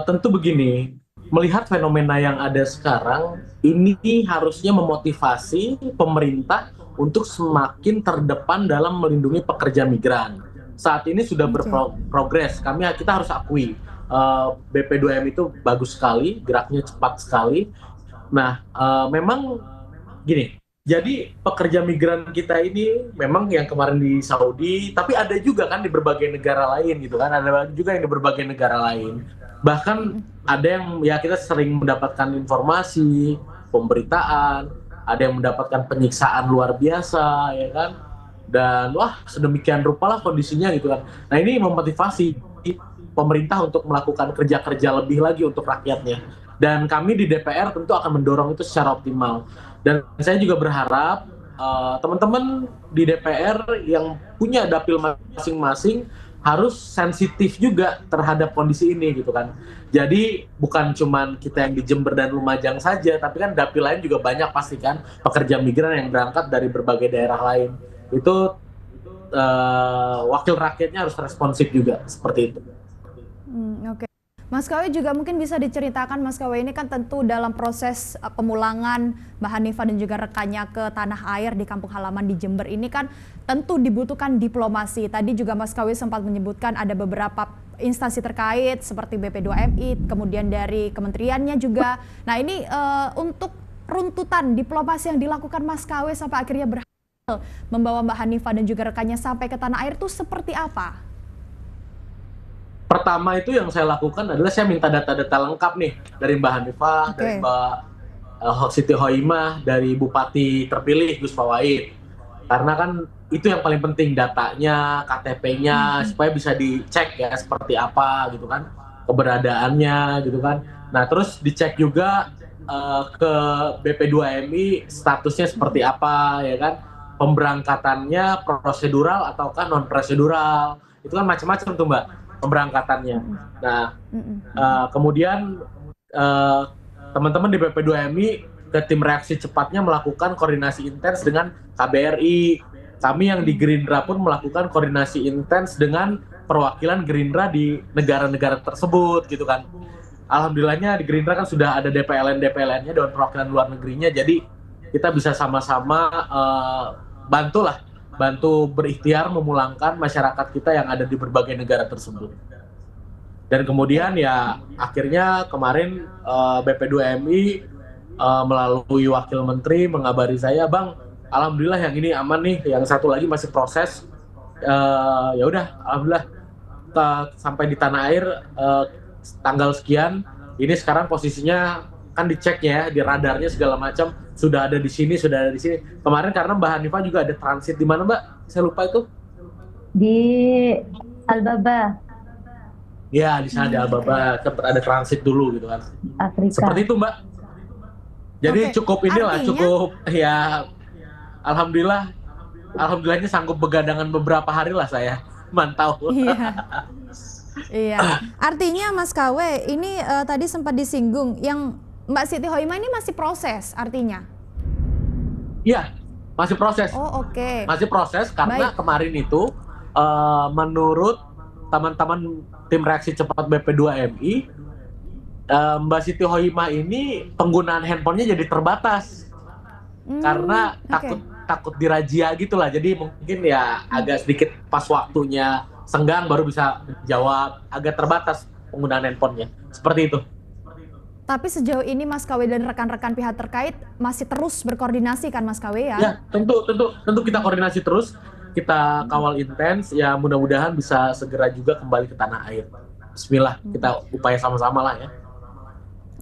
Tentu begini, melihat fenomena yang ada sekarang, ini harusnya memotivasi pemerintah untuk semakin terdepan dalam melindungi pekerja migran. Saat ini sudah Oke. berprogres, kita harus akui, BP2M itu bagus sekali, geraknya cepat sekali. Nah, memang gini, jadi pekerja migran kita ini memang yang kemarin di Saudi, tapi ada juga kan di berbagai negara lain gitu kan, ada juga yang di berbagai negara lain. Bahkan ada yang ya kita sering mendapatkan informasi, pemberitaan, ada yang mendapatkan penyiksaan luar biasa ya kan. Dan wah sedemikian rupalah kondisinya gitu kan. Nah ini memotivasi pemerintah untuk melakukan kerja-kerja lebih lagi untuk rakyatnya. Dan kami di DPR tentu akan mendorong itu secara optimal. Dan saya juga berharap teman-teman di DPR yang punya dapil masing-masing harus sensitif juga terhadap kondisi ini gitu kan. Jadi bukan cuman kita yang di Jember dan Lumajang saja, tapi kan dapil lain juga banyak pasti kan pekerja migran yang berangkat dari berbagai daerah lain. Itu wakil rakyatnya harus responsif juga seperti itu. Oke. Mas KW juga mungkin bisa diceritakan, Mas KW ini kan tentu dalam proses pemulangan Mbak Hanifah dan juga rekannya ke tanah air di kampung halaman di Jember ini kan tentu dibutuhkan diplomasi. Tadi juga Mas KW sempat menyebutkan ada beberapa instansi terkait seperti BP2MI, kemudian dari kementeriannya juga. Nah ini untuk runtutan diplomasi yang dilakukan Mas KW sampai akhirnya berhasil membawa Mbak Hanifah dan juga rekannya sampai ke tanah air itu seperti apa? Pertama itu yang saya lakukan adalah saya minta data-data lengkap nih dari Mbak Hanifah, dari Mbak Siti Hoimah, dari Bupati terpilih Gus Fawait. Karena kan itu yang paling penting, datanya, KTP-nya, supaya bisa dicek ya seperti apa gitu kan, keberadaannya gitu kan. Nah terus dicek juga ke BP2MI statusnya seperti apa ya kan, pemberangkatannya prosedural ataukah non prosedural, itu kan macam-macam tuh Mbak pemberangkatannya. Nah, kemudian teman-teman di BP2MI ke tim reaksi cepatnya melakukan koordinasi intens dengan KBRI. Kami yang di Gerindra pun melakukan koordinasi intens dengan perwakilan Gerindra di negara-negara tersebut gitu kan. Alhamdulillahnya di Gerindra kan sudah ada DPLN-nya, Dewan Perwakilan Luar Negerinya, jadi kita bisa sama-sama bantu berikhtiar memulangkan masyarakat kita yang ada di berbagai negara tersebut. Dan kemudian ya akhirnya kemarin BP2MI melalui wakil menteri mengabari saya, Bang, alhamdulillah yang ini aman nih, yang satu lagi masih proses. Ya udah, alhamdulillah sampai di tanah air tanggal sekian. Ini sekarang posisinya kan dicek ya di radarnya segala macam, sudah ada di sini. Kemarin karena Mbak Hanifah juga ada transit di mana Mbak? Saya lupa itu. Di Al-Baba. Ya di sana di Al-Baba, ada transit dulu gitu kan. Afrika. Seperti itu Mbak. Jadi cukup ya. Alhamdulillahnya sanggup begadangan beberapa hari lah saya mantau. Iya. Artinya Mas KW ini tadi sempat disinggung yang Mbak Siti Hoimah ini masih proses artinya? Iya, masih proses. Oh oke. Masih proses karena kemarin itu menurut teman-teman tim reaksi cepat BP2MI, Mbak Siti Hoimah ini penggunaan handphonenya jadi terbatas karena takut dirajia gitulah. Jadi mungkin ya agak sedikit pas waktunya senggang baru bisa jawab, agak terbatas penggunaan handphonenya. Seperti itu. Tapi sejauh ini Mas KW dan rekan-rekan pihak terkait masih terus berkoordinasi kan Mas KW ya? Ya, tentu kita koordinasi terus, kita kawal intens, ya mudah-mudahan bisa segera juga kembali ke tanah air. Bismillah, kita upaya sama-sama lah ya.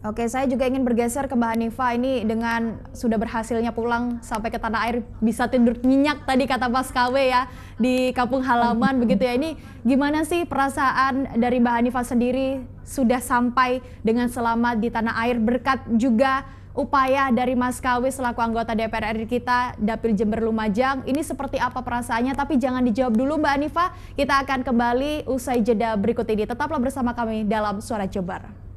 Oke, saya juga ingin bergeser ke Mbak Hanifa. Ini dengan sudah berhasilnya pulang sampai ke tanah air, bisa tidur nyenyak tadi kata Mas KW ya, di kampung halaman begitu ya. Ini gimana sih perasaan dari Mbak Hanifa sendiri sudah sampai dengan selamat di tanah air berkat juga upaya dari Mas KW selaku anggota DPR RI kita, Dapil Jember Lumajang. Ini seperti apa perasaannya? Tapi jangan dijawab dulu Mbak Hanifa. Kita akan kembali usai jeda berikut ini. Tetaplah bersama kami dalam Suara Jember.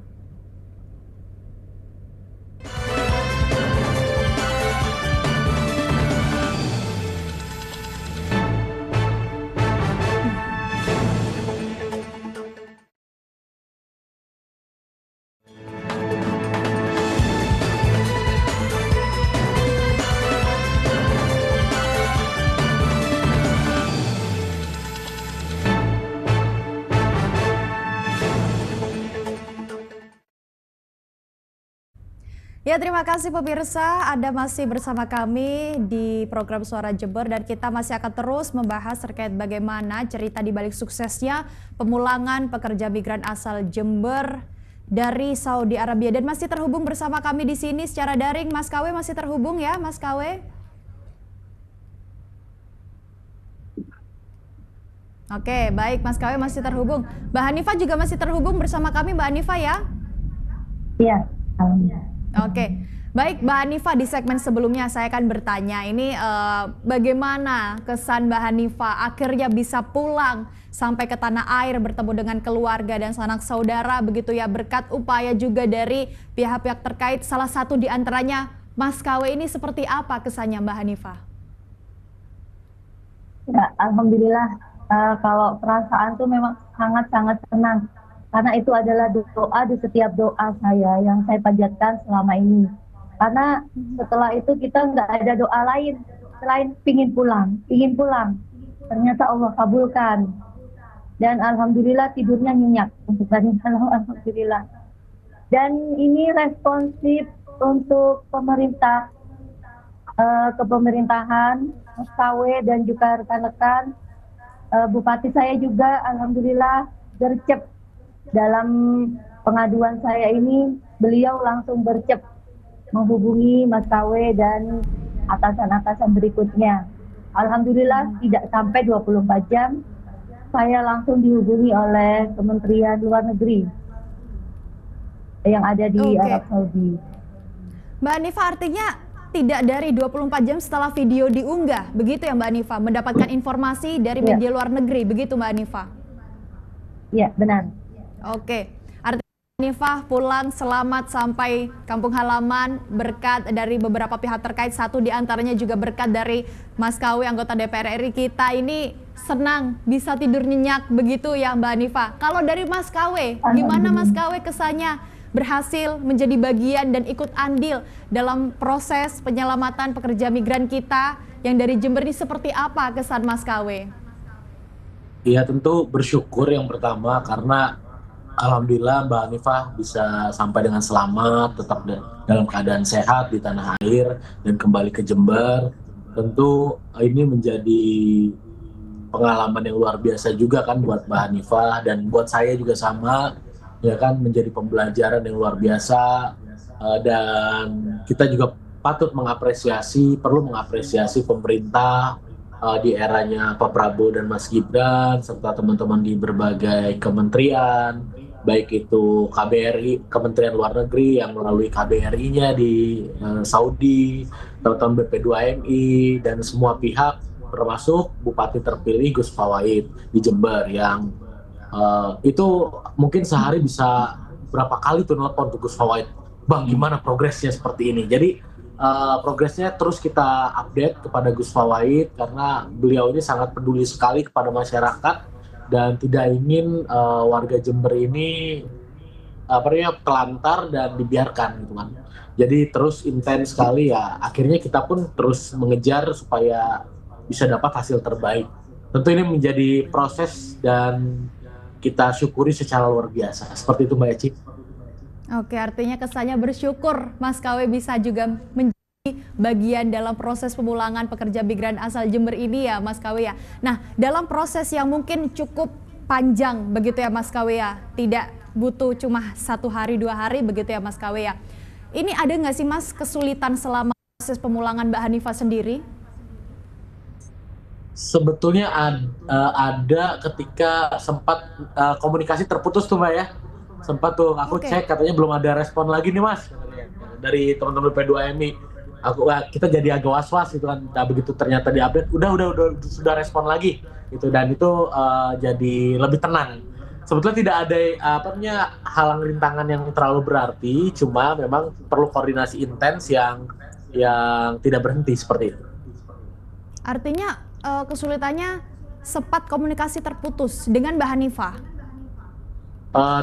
Ya, terima kasih pemirsa, Anda masih bersama kami di program Suara Jember dan kita masih akan terus membahas terkait bagaimana cerita di balik suksesnya pemulangan pekerja migran asal Jember dari Saudi Arabia. Dan masih terhubung bersama kami di sini secara daring, Mas KW masih terhubung ya, Mas KW? Oke, baik, Mas KW masih terhubung. Mbak Hanifa juga masih terhubung bersama kami, Mbak Hanifa ya? Iya, alhamdulillah. Oke, baik Mbak Hanifa, di segmen sebelumnya saya akan bertanya ini bagaimana kesan Mbak Hanifa akhirnya bisa pulang sampai ke tanah air bertemu dengan keluarga dan sanak saudara begitu ya, berkat upaya juga dari pihak-pihak terkait, salah satu di antaranya Mas KW. Ini seperti apa kesannya Mbak Hanifa? Ya, alhamdulillah, kalau perasaan tuh memang sangat-sangat senang. Karena itu adalah doa di setiap doa saya yang saya panjatkan selama ini. Karena setelah itu kita nggak ada doa lain selain ingin pulang. Ternyata Allah kabulkan. Dan alhamdulillah tidurnya nyenyak untuk tadi malam, alhamdulillah. Dan ini responsif untuk pemerintah, kepemerintahan, Mas KW dan juga rekan-rekan. Bupati saya juga alhamdulillah gercep. Dalam pengaduan saya ini, beliau langsung gercep menghubungi Mas KW dan atasan-atasan berikutnya. Alhamdulillah tidak sampai 24 jam, saya langsung dihubungi oleh Kementerian Luar Negeri yang ada di Arab Saudi. Mbak Hanifa, artinya tidak dari 24 jam setelah video diunggah, begitu ya Mbak Hanifa, mendapatkan informasi dari media luar negeri, begitu Mbak Hanifa? Iya, benar. Oke, artinya Hanifa pulang selamat sampai kampung halaman berkat dari beberapa pihak terkait, satu diantaranya juga berkat dari Mas KW anggota DPR RI kita. Ini senang bisa tidur nyenyak begitu ya Mbak Hanifa. Kalau dari Mas KW, gimana Mas KW kesannya berhasil menjadi bagian dan ikut andil dalam proses penyelamatan pekerja migran kita yang dari Jember ini, seperti apa kesan Mas KW? Iya, tentu bersyukur yang pertama karena alhamdulillah Mbak Hanifah bisa sampai dengan selamat, tetap dalam keadaan sehat di tanah air dan kembali ke Jember. Tentu ini menjadi pengalaman yang luar biasa juga kan buat Mbak Hanifah dan buat saya juga sama, ya kan, menjadi pembelajaran yang luar biasa. Dan kita juga perlu mengapresiasi pemerintah di eranya Pak Prabowo dan Mas Gibran serta teman-teman di berbagai kementerian, baik itu KBRI, Kementerian Luar Negeri yang melalui KBRI-nya di Saudi, teman-teman BP2MI, dan semua pihak termasuk Bupati terpilih Gus Fawait di Jember yang itu mungkin sehari bisa berapa kali tuh nelpon ke Gus Fawait, Bang gimana progresnya seperti ini. Jadi progresnya terus kita update kepada Gus Fawait karena beliau ini sangat peduli sekali kepada masyarakat dan tidak ingin warga Jember ini telantar dan dibiarkan gitu kan. Jadi terus intens sekali ya. Akhirnya kita pun terus mengejar supaya bisa dapat hasil terbaik. Tentu ini menjadi proses dan kita syukuri secara luar biasa. Seperti itu Mbak Eci. Oke, artinya kesannya bersyukur Mas KW bisa juga menjadi bagian dalam proses pemulangan pekerja migran asal Jember ini ya Mas KW ya. Nah, dalam proses yang mungkin cukup panjang begitu ya Mas KW ya, tidak butuh cuma 1 hari 2 hari begitu ya Mas KW ya. Ini ada nggak sih Mas kesulitan selama proses pemulangan Mbak Hanifah sendiri? Sebetulnya ada ketika sempat komunikasi terputus tuh Mbak ya. Sempat tuh aku cek katanya belum ada respon lagi nih Mas katanya, dari teman-teman P2MI. Kita jadi agak was-was gitu kan. Nah, begitu ternyata diupdate udah sudah respon lagi gitu, dan itu jadi lebih tenang. Sebetulnya tidak ada halang rintangan yang terlalu berarti, cuma memang perlu koordinasi intens yang tidak berhenti seperti itu. Artinya kesulitannya sempat komunikasi terputus dengan Mbak Hanifah.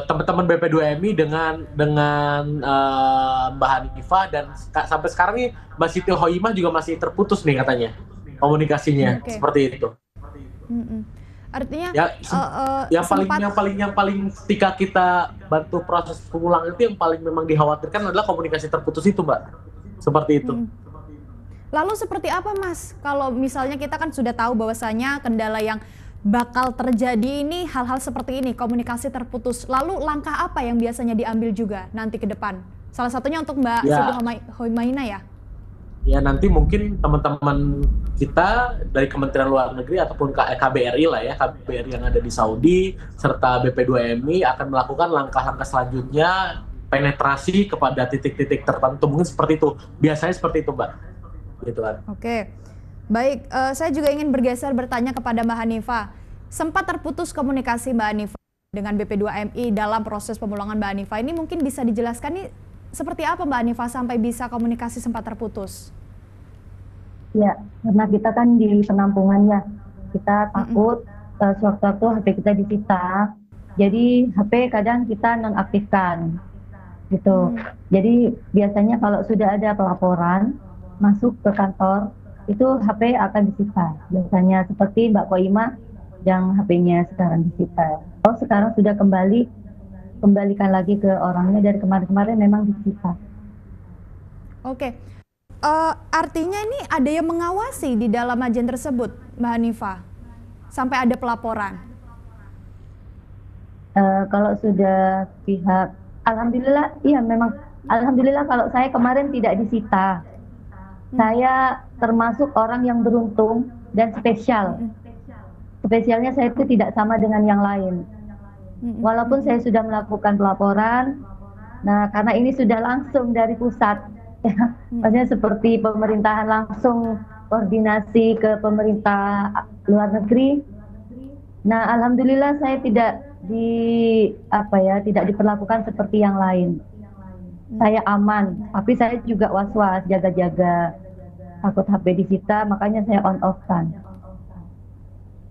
Teman-teman BP2MI dengan Mbak Hanifah, dan sampai sekarang nih Mbak Siti Hoimah juga masih terputus nih katanya komunikasinya. Seperti itu. Artinya yang paling ketika kita bantu proses pemulangan itu yang paling memang dikhawatirkan adalah komunikasi terputus itu Mbak. Seperti itu. Lalu seperti apa Mas kalau misalnya kita kan sudah tahu bahwasanya kendala yang bakal terjadi ini hal-hal seperti ini, komunikasi terputus. Lalu langkah apa yang biasanya diambil juga nanti ke depan? Salah satunya untuk Mbak Siti Hoimah ya? Ya nanti mungkin teman-teman kita dari Kementerian Luar Negeri ataupun KBRI lah ya, KBRI yang ada di Saudi serta BP2MI akan melakukan langkah-langkah selanjutnya, penetrasi kepada titik-titik tertentu, mungkin seperti itu. Biasanya seperti itu Mbak. Gitu kan. Oke. Baik, saya juga ingin bergeser bertanya kepada Mbak Hanifah. Sempat terputus komunikasi Mbak Hanifah dengan BP2MI dalam proses pemulangan Mbak Hanifah. Ini mungkin bisa dijelaskan nih seperti apa Mbak Hanifah sampai bisa komunikasi sempat terputus? Ya, karena kita kan di penampungan ya, kita takut sewaktu-waktu HP kita disita. Jadi HP kadang kita nonaktifkan gitu. Jadi biasanya kalau sudah ada pelaporan masuk ke kantor, itu HP akan disita. Biasanya seperti Mbak Koima yang HP-nya sekarang disita. Oh sekarang sudah kembalikan lagi ke orangnya, dari kemarin-kemarin memang disita. Oke. Artinya ini ada yang mengawasi di dalam agen tersebut Mbak Hanifah sampai ada pelaporan? Kalau sudah pihak, alhamdulillah, iya memang alhamdulillah kalau saya kemarin tidak disita. Saya termasuk orang yang beruntung dan spesial. Spesialnya saya itu tidak sama dengan yang lain. Walaupun saya sudah melakukan pelaporan, nah karena ini sudah langsung dari pusat, maksudnya seperti pemerintahan langsung koordinasi ke pemerintah luar negeri. Nah alhamdulillah saya tidak diperlakukan seperti yang lain. Saya aman, tapi saya juga was-was, jaga-jaga, takut HP disita, makanya saya on-off-kan.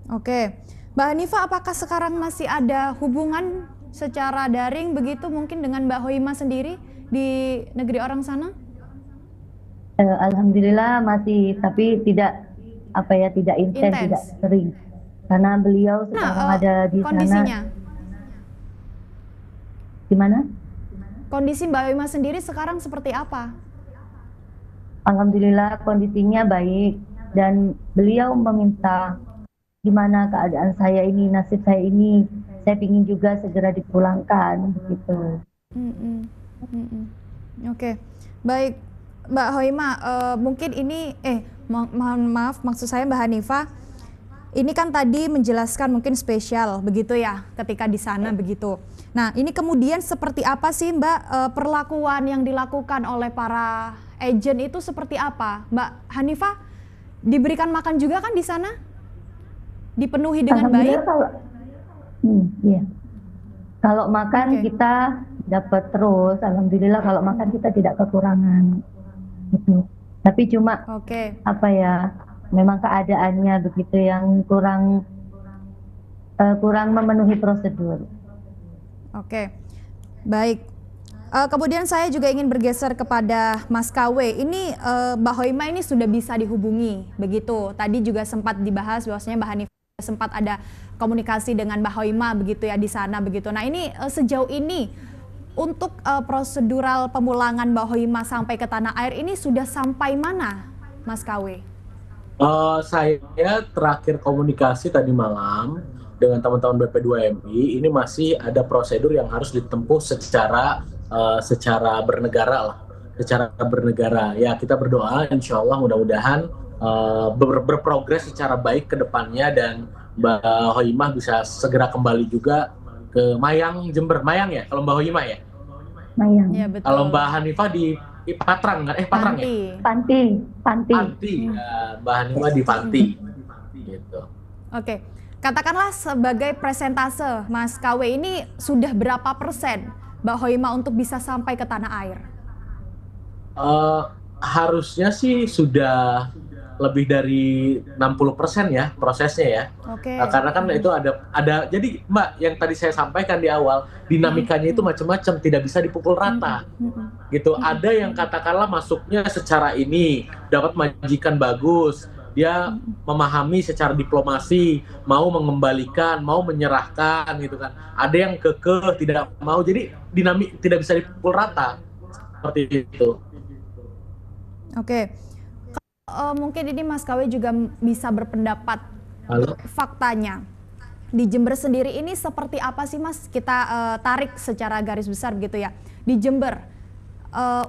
Oke, Mbak Hanifah, apakah sekarang masih ada hubungan secara daring begitu mungkin dengan Mbak Hoimah sendiri di negeri orang sana? Alhamdulillah masih, tapi tidak intens, tidak sering, karena beliau sekarang ada di kondisinya sana. Gimana? Kondisi Mbak Hoimah sendiri sekarang seperti apa? Alhamdulillah kondisinya baik, dan beliau meminta gimana keadaan saya ini, nasib saya ini, saya ingin juga segera dipulangkan begitu. Oke. Baik Mbak Hoimah, mungkin ini mohon maaf, maksud saya Mbak Hanifah, ini kan tadi menjelaskan mungkin spesial begitu ya ketika di sana begitu. Nah ini kemudian seperti apa sih Mbak perlakuan yang dilakukan oleh para agen itu seperti apa? Mbak Hanifah diberikan makan juga kan di sana? Dipenuhi dengan baik? Kalau makan kita dapat terus, alhamdulillah kalau makan kita tidak kekurangan. Gitu. Tapi cuma memang keadaannya begitu yang kurang memenuhi prosedur. Oke, baik. Kemudian saya juga ingin bergeser kepada Mas KW. Ini Mbak Hoimah ini sudah bisa dihubungi, begitu. Tadi juga sempat dibahas bahwasanya Mbak Hanifah sempat ada komunikasi dengan Mbak Hoimah begitu ya di sana begitu. Nah ini sejauh ini untuk prosedural pemulangan Mbak Hoimah sampai ke tanah air ini sudah sampai mana, Mas KW? Saya terakhir komunikasi tadi malam dengan teman-teman BP2MI ini masih ada prosedur yang harus ditempuh secara bernegara lah, secara bernegara. Ya kita berdoa, insya Allah mudah-mudahan berprogres secara baik ke depannya dan Mbak Hoimah bisa segera kembali juga ke Mayang, Jember. Mayang ya, kalau Mbak Hoimah ya? Mayang. Ya, betul. Kalau Mbak Hanifah di Patrang, Patrang ya? Panti. Panti. Ya, Mbak Hanifah di Panti. Gitu. Oke, katakanlah sebagai presentase Mas KW ini sudah berapa persen Mbak Hoimah untuk bisa sampai ke tanah air? Harusnya sih sudah lebih dari 60% ya prosesnya ya. Oke. Karena kan itu ada jadi Mbak yang tadi saya sampaikan di awal, dinamikanya itu macam-macam, tidak bisa dipukul rata. Gitu. Ada yang katakanlah masuknya secara ini dapat majikan bagus, dia memahami secara diplomasi, mau mengembalikan, mau menyerahkan gitu kan. Ada yang kekeh tidak mau, jadi dinamik tidak bisa dipukul rata seperti itu. Oke. Mungkin ini Mas KW juga bisa berpendapat. Halo? Faktanya di Jember sendiri ini seperti apa sih Mas? Kita tarik secara garis besar begitu ya. Di Jember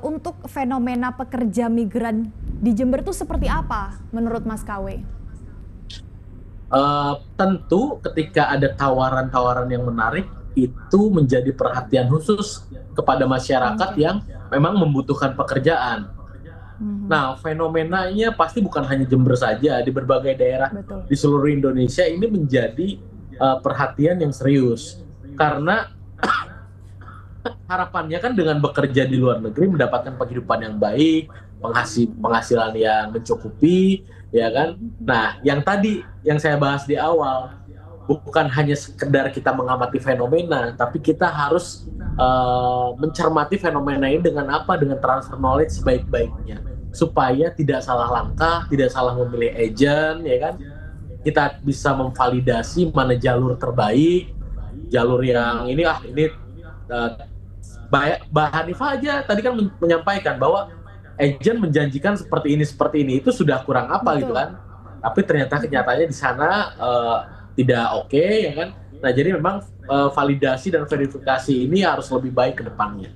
untuk fenomena pekerja migran di Jember itu seperti apa menurut Mas KW? Tentu ketika ada tawaran-tawaran yang menarik itu menjadi perhatian khusus kepada masyarakat yang memang membutuhkan pekerjaan. Nah, fenomenanya pasti bukan hanya Jember saja, di berbagai daerah di seluruh Indonesia ini menjadi perhatian yang serius. Karena harapannya kan dengan bekerja di luar negeri mendapatkan penghidupan yang baik, penghasilan yang mencukupi, ya kan? Nah, yang tadi yang saya bahas di awal, bukan hanya sekedar kita mengamati fenomena, tapi kita harus mencermati fenomena ini dengan apa? Dengan transfer knowledge sebaik-baiknya, supaya tidak salah langkah, tidak salah memilih agent, ya kan? Kita bisa memvalidasi mana jalur terbaik, jalur yang ini Mbak Hanifah aja tadi kan menyampaikan bahwa agent menjanjikan seperti ini itu sudah kurang apa gitu kan? Tapi ternyata kenyataannya di sana tidak oke, ya kan? Nah, jadi memang validasi dan verifikasi ini harus lebih baik ke depannya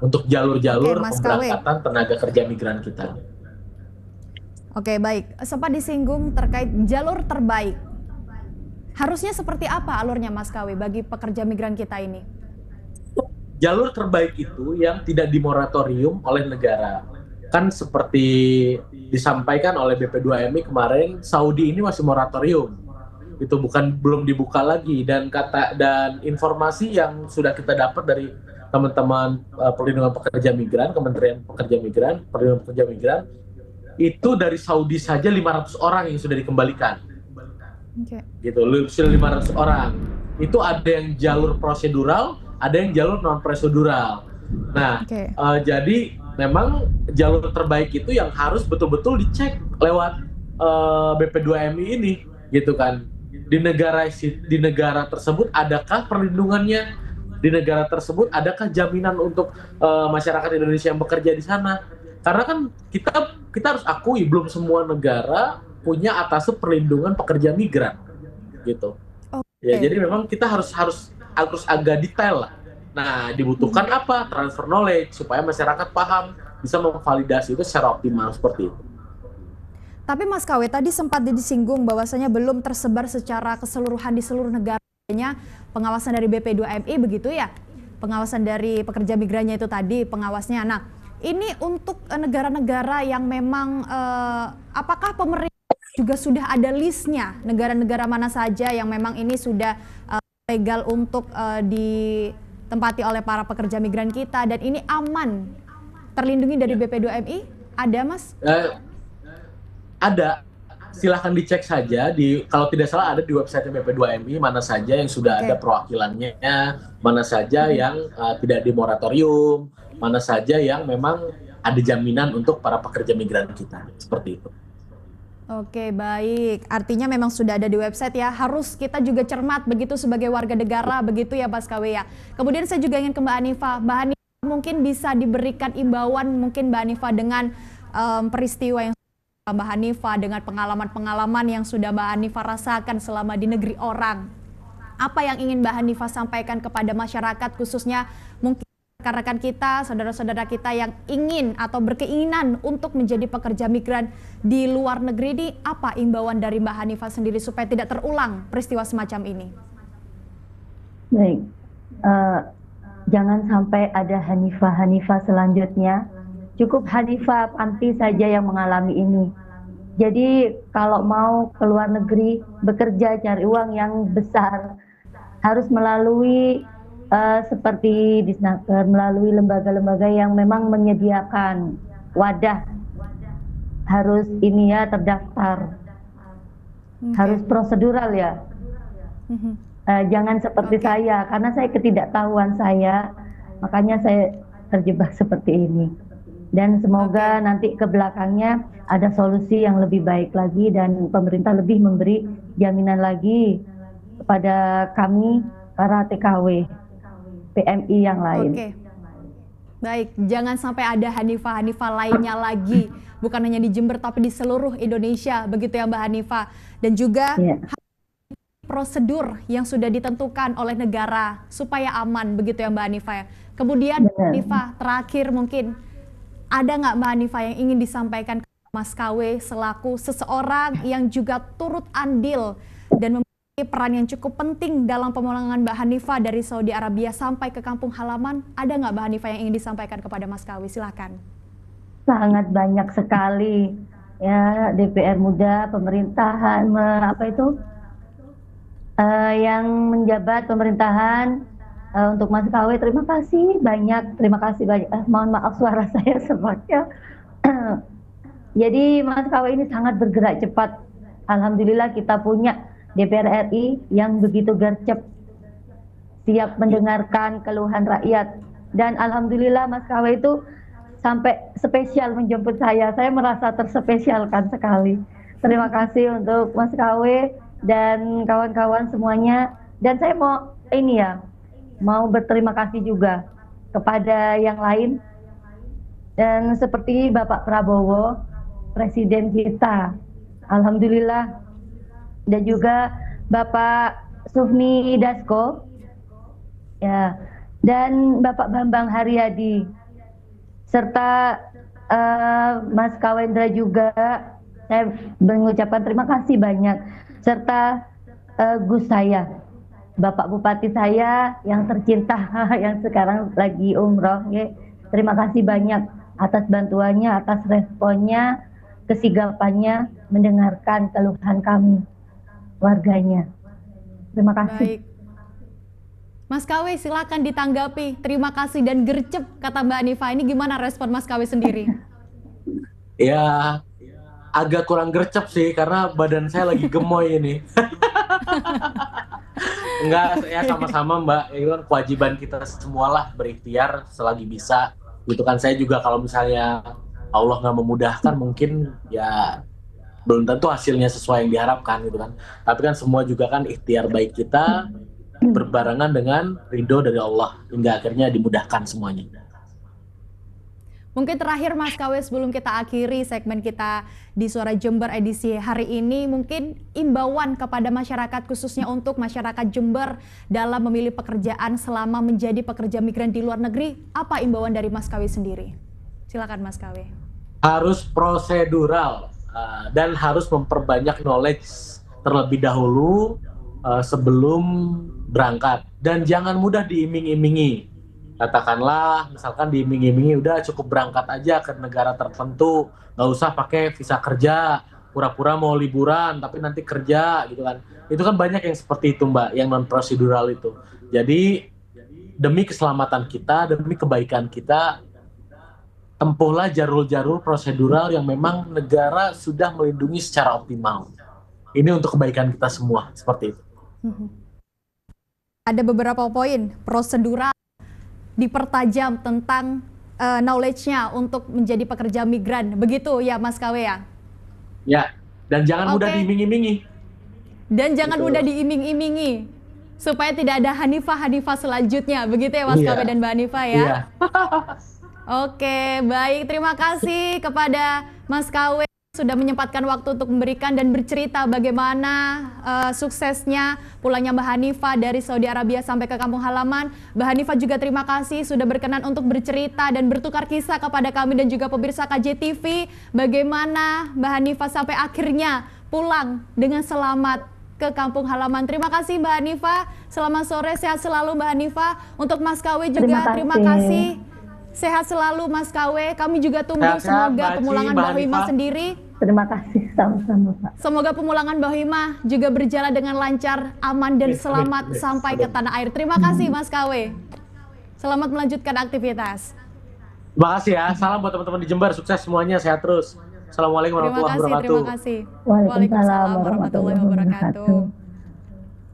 untuk jalur-jalur pemberangkatan tenaga kerja migran kita. Oke, baik. Sempat disinggung terkait jalur terbaik. Harusnya seperti apa alurnya Mas KW bagi pekerja migran kita ini? Jalur terbaik itu yang tidak dimoratorium oleh negara. Kan seperti disampaikan oleh BP2MI kemarin, Saudi ini masih moratorium. Itu belum dibuka lagi, dan informasi yang sudah kita dapat dari teman-teman perlindungan pekerja migran, Kementerian Pekerja Migran, Perlindungan Pekerja Migran, itu dari Saudi saja 500 orang yang sudah dikembalikan. Gitu, 500 orang. Itu ada yang jalur prosedural, ada yang jalur non prosedural. Nah, jadi memang jalur terbaik itu yang harus betul-betul dicek lewat BP2MI ini, gitu kan. Di negara tersebut adakah perlindungannya? Di negara tersebut adakah jaminan untuk masyarakat Indonesia yang bekerja di sana? Karena kan kita harus akui belum semua negara punya atas perlindungan pekerja migran, gitu. Ya, jadi memang kita harus agak detail lah. Nah, dibutuhkan apa? Transfer knowledge supaya masyarakat paham, bisa memvalidasi itu secara optimal seperti itu. Tapi Mas KW tadi sempat disinggung bahwasanya belum tersebar secara keseluruhan di seluruh negaranya pengawasan dari BP2MI begitu ya? Pengawasan dari pekerja migrannya itu tadi pengawasnya. Nah, ini untuk negara-negara yang memang apakah pemerintah juga sudah ada listnya negara-negara mana saja yang memang ini sudah legal untuk ditempati oleh para pekerja migran kita dan ini aman terlindungi dari BP2MI? Ada Mas? Ada, silahkan dicek saja kalau tidak salah ada di website BP2MI mana saja yang sudah ada perwakilannya, mana saja yang tidak di moratorium, mana saja yang memang ada jaminan untuk para pekerja migran kita, seperti itu. Oke, baik. Artinya memang sudah ada di website ya. Harus kita juga cermat begitu sebagai warga negara begitu ya Mas KW ya. Kemudian saya juga ingin ke Mbak Hanifah. Mbak Hanifah mungkin bisa diberikan imbauan mungkin Mbak Hanifah dengan peristiwa yang Mbak Hanifah dengan pengalaman-pengalaman yang sudah Mbak Hanifah rasakan selama di negeri orang. Apa yang ingin Mbak Hanifah sampaikan kepada masyarakat, khususnya mungkin rekan-rekan kita, saudara-saudara kita yang ingin atau berkeinginan untuk menjadi pekerja migran di luar negeri ini, apa imbauan dari Mbak Hanifah sendiri supaya tidak terulang peristiwa semacam ini? Baik, jangan sampai ada Hanifah selanjutnya. Cukup Hanifah Panti saja yang mengalami ini. Jadi kalau mau ke luar negeri bekerja cari uang yang besar, harus melalui seperti Disnaker, melalui lembaga-lembaga yang memang menyediakan wadah, harus ini ya, terdaftar, harus prosedural ya. Jangan seperti saya, karena saya ketidaktahuan saya, makanya saya terjebak seperti ini. Dan semoga nanti ke belakangnya ada solusi yang lebih baik lagi dan pemerintah lebih memberi jaminan lagi kepada kami para TKW PMI yang lain. Oke. Baik, jangan sampai ada Hanifah lainnya lagi, bukan hanya di Jember tapi di seluruh Indonesia, begitu ya Mbak Hanifah. Dan juga prosedur yang sudah ditentukan oleh negara supaya aman, begitu ya Mbak Hanifah ya. Kemudian Mbak Hanifah, terakhir mungkin ada nggak Mbak Hanifah yang ingin disampaikan ke Mas KW selaku seseorang yang juga turut andil dan memiliki peran yang cukup penting dalam pemulangan Mbak Hanifah dari Saudi Arabia sampai ke kampung halaman? Ada nggak Mbak Hanifah yang ingin disampaikan kepada Mas KW? Silakan. Sangat banyak sekali ya, DPR muda, pemerintahan, yang menjabat pemerintahan, untuk Mas KW terima kasih banyak, mohon maaf suara saya semaknya. Jadi Mas KW ini sangat bergerak cepat. Alhamdulillah kita punya DPR RI yang begitu gercep, siap mendengarkan keluhan rakyat. Dan alhamdulillah Mas KW itu sampai spesial menjemput saya merasa terspesialkan sekali. Terima kasih untuk Mas KW dan kawan-kawan semuanya. Dan saya mau berterima kasih juga kepada yang lain, dan seperti Bapak Prabowo, Presiden kita, alhamdulillah, dan juga Bapak Sufmi Dasko, ya, dan Bapak Bambang Haryadi, serta Mas Kawendra juga, saya mengucapkan terima kasih banyak, serta Gus saya, Bapak Bupati saya yang tercinta yang sekarang lagi umroh, ya. Terima kasih banyak atas bantuannya, atas responnya, kesigapannya mendengarkan keluhan kami warganya. Terima kasih. Baik. Mas KW silakan ditanggapi. Terima kasih dan gercep kata Mbak Hanifah. Ini gimana respon Mas KW sendiri? Ya agak kurang gercep sih karena badan saya lagi gemoy ini. Enggak, ya sama-sama Mbak, itu kan kewajiban kita semualah berikhtiar selagi bisa. Gitu kan, saya juga kalau misalnya Allah nggak memudahkan mungkin ya belum tentu hasilnya sesuai yang diharapkan gitu kan. Tapi kan semua juga kan ikhtiar baik kita berbarengan dengan ridho dari Allah hingga akhirnya dimudahkan semuanya. Mungkin terakhir Mas KW sebelum kita akhiri segmen kita di Suara Jember edisi hari ini, mungkin imbauan kepada masyarakat khususnya untuk masyarakat Jember dalam memilih pekerjaan selama menjadi pekerja migran di luar negeri, apa imbauan dari Mas KW sendiri? Silakan Mas KW. Harus prosedural dan harus memperbanyak knowledge terlebih dahulu sebelum berangkat, dan jangan mudah diiming-imingi. Katakanlah misalkan diiming-imingi udah cukup berangkat aja ke negara tertentu, nggak usah pakai visa kerja, pura-pura mau liburan tapi nanti kerja gitu kan. Itu kan banyak yang seperti itu Mbak, yang non prosedural itu. Jadi demi keselamatan kita, demi kebaikan kita, tempuhlah jalur-jalur prosedural yang memang negara sudah melindungi secara optimal. Ini untuk kebaikan kita semua, seperti itu. Ada beberapa poin prosedural dipertajam tentang knowledge-nya untuk menjadi pekerja migran, begitu ya Mas KW ya? Ya, dan jangan mudah diiming-imingi. Dan jangan mudah diiming-imingi, supaya tidak ada Hanifah selanjutnya, begitu ya Mas KW dan Mbak Hanifah ya? Iya. Oke, baik, terima kasih kepada Mas KW. sudah menyempatkan waktu untuk memberikan dan bercerita bagaimana suksesnya pulangnya Mbak Hanifah dari Saudi Arabia sampai ke kampung halaman. Mbak Hanifah juga terima kasih sudah berkenan untuk bercerita dan bertukar kisah kepada kami dan juga pemirsa KJTV bagaimana Mbak Hanifah sampai akhirnya pulang dengan selamat ke kampung halaman. Terima kasih Mbak Hanifah. Selamat sore, sehat selalu Mbak Hanifah. Untuk Mas KW juga terima kasih. Sehat selalu Mas KW. Kami juga tunggu semoga pemulangan Mbak Wimah sendiri. Terima kasih sama-sama Pak. Semoga pemulangan Mbak Wimah juga berjalan dengan lancar, aman dan selamat sampai ke tanah air. Terima kasih Mas KW. Selamat melanjutkan aktivitas. Terima kasih ya. Salam buat teman-teman di Jember. Sukses semuanya. Sehat terus. Assalamualaikum warahmatullahi wabarakatuh. Terima kasih. Waalaikumsalam warahmatullahi wabarakatuh.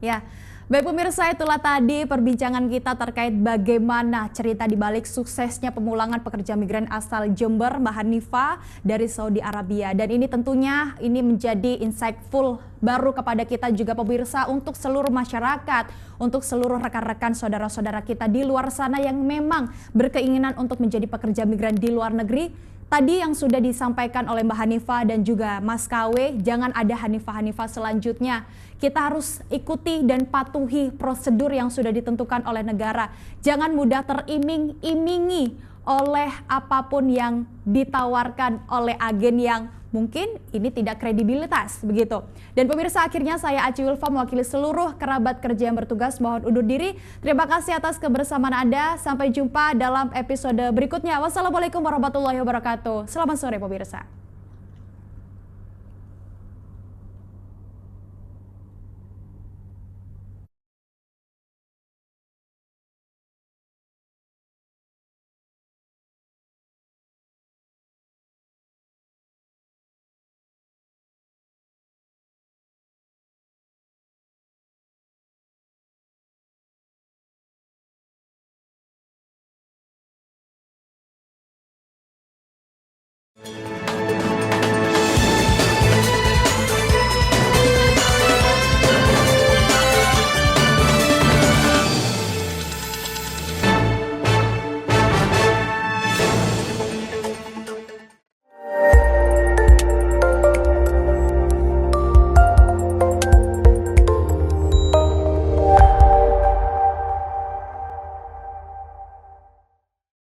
Ya, baik pemirsa, itulah tadi perbincangan kita terkait bagaimana cerita di balik suksesnya pemulangan pekerja migran asal Jember, Mbak Hanifah dari Saudi Arabia. Dan ini tentunya ini menjadi insightful baru kepada kita juga pemirsa untuk seluruh masyarakat, untuk seluruh rekan-rekan saudara-saudara kita di luar sana yang memang berkeinginan untuk menjadi pekerja migran di luar negeri. Tadi yang sudah disampaikan oleh Mbak Hanifah dan juga Mas KW, jangan ada Hanifah-Hanifah selanjutnya. Kita harus ikuti dan patuhi prosedur yang sudah ditentukan oleh negara. Jangan mudah teriming-imingi oleh apapun yang ditawarkan oleh agen yang mungkin ini tidak kredibilitas begitu. Dan pemirsa, akhirnya saya Aci Wilfa mewakili seluruh kerabat kerja yang bertugas mohon undur diri. Terima kasih atas kebersamaan Anda. Sampai jumpa dalam episode berikutnya. Wassalamualaikum warahmatullahi wabarakatuh. Selamat sore pemirsa.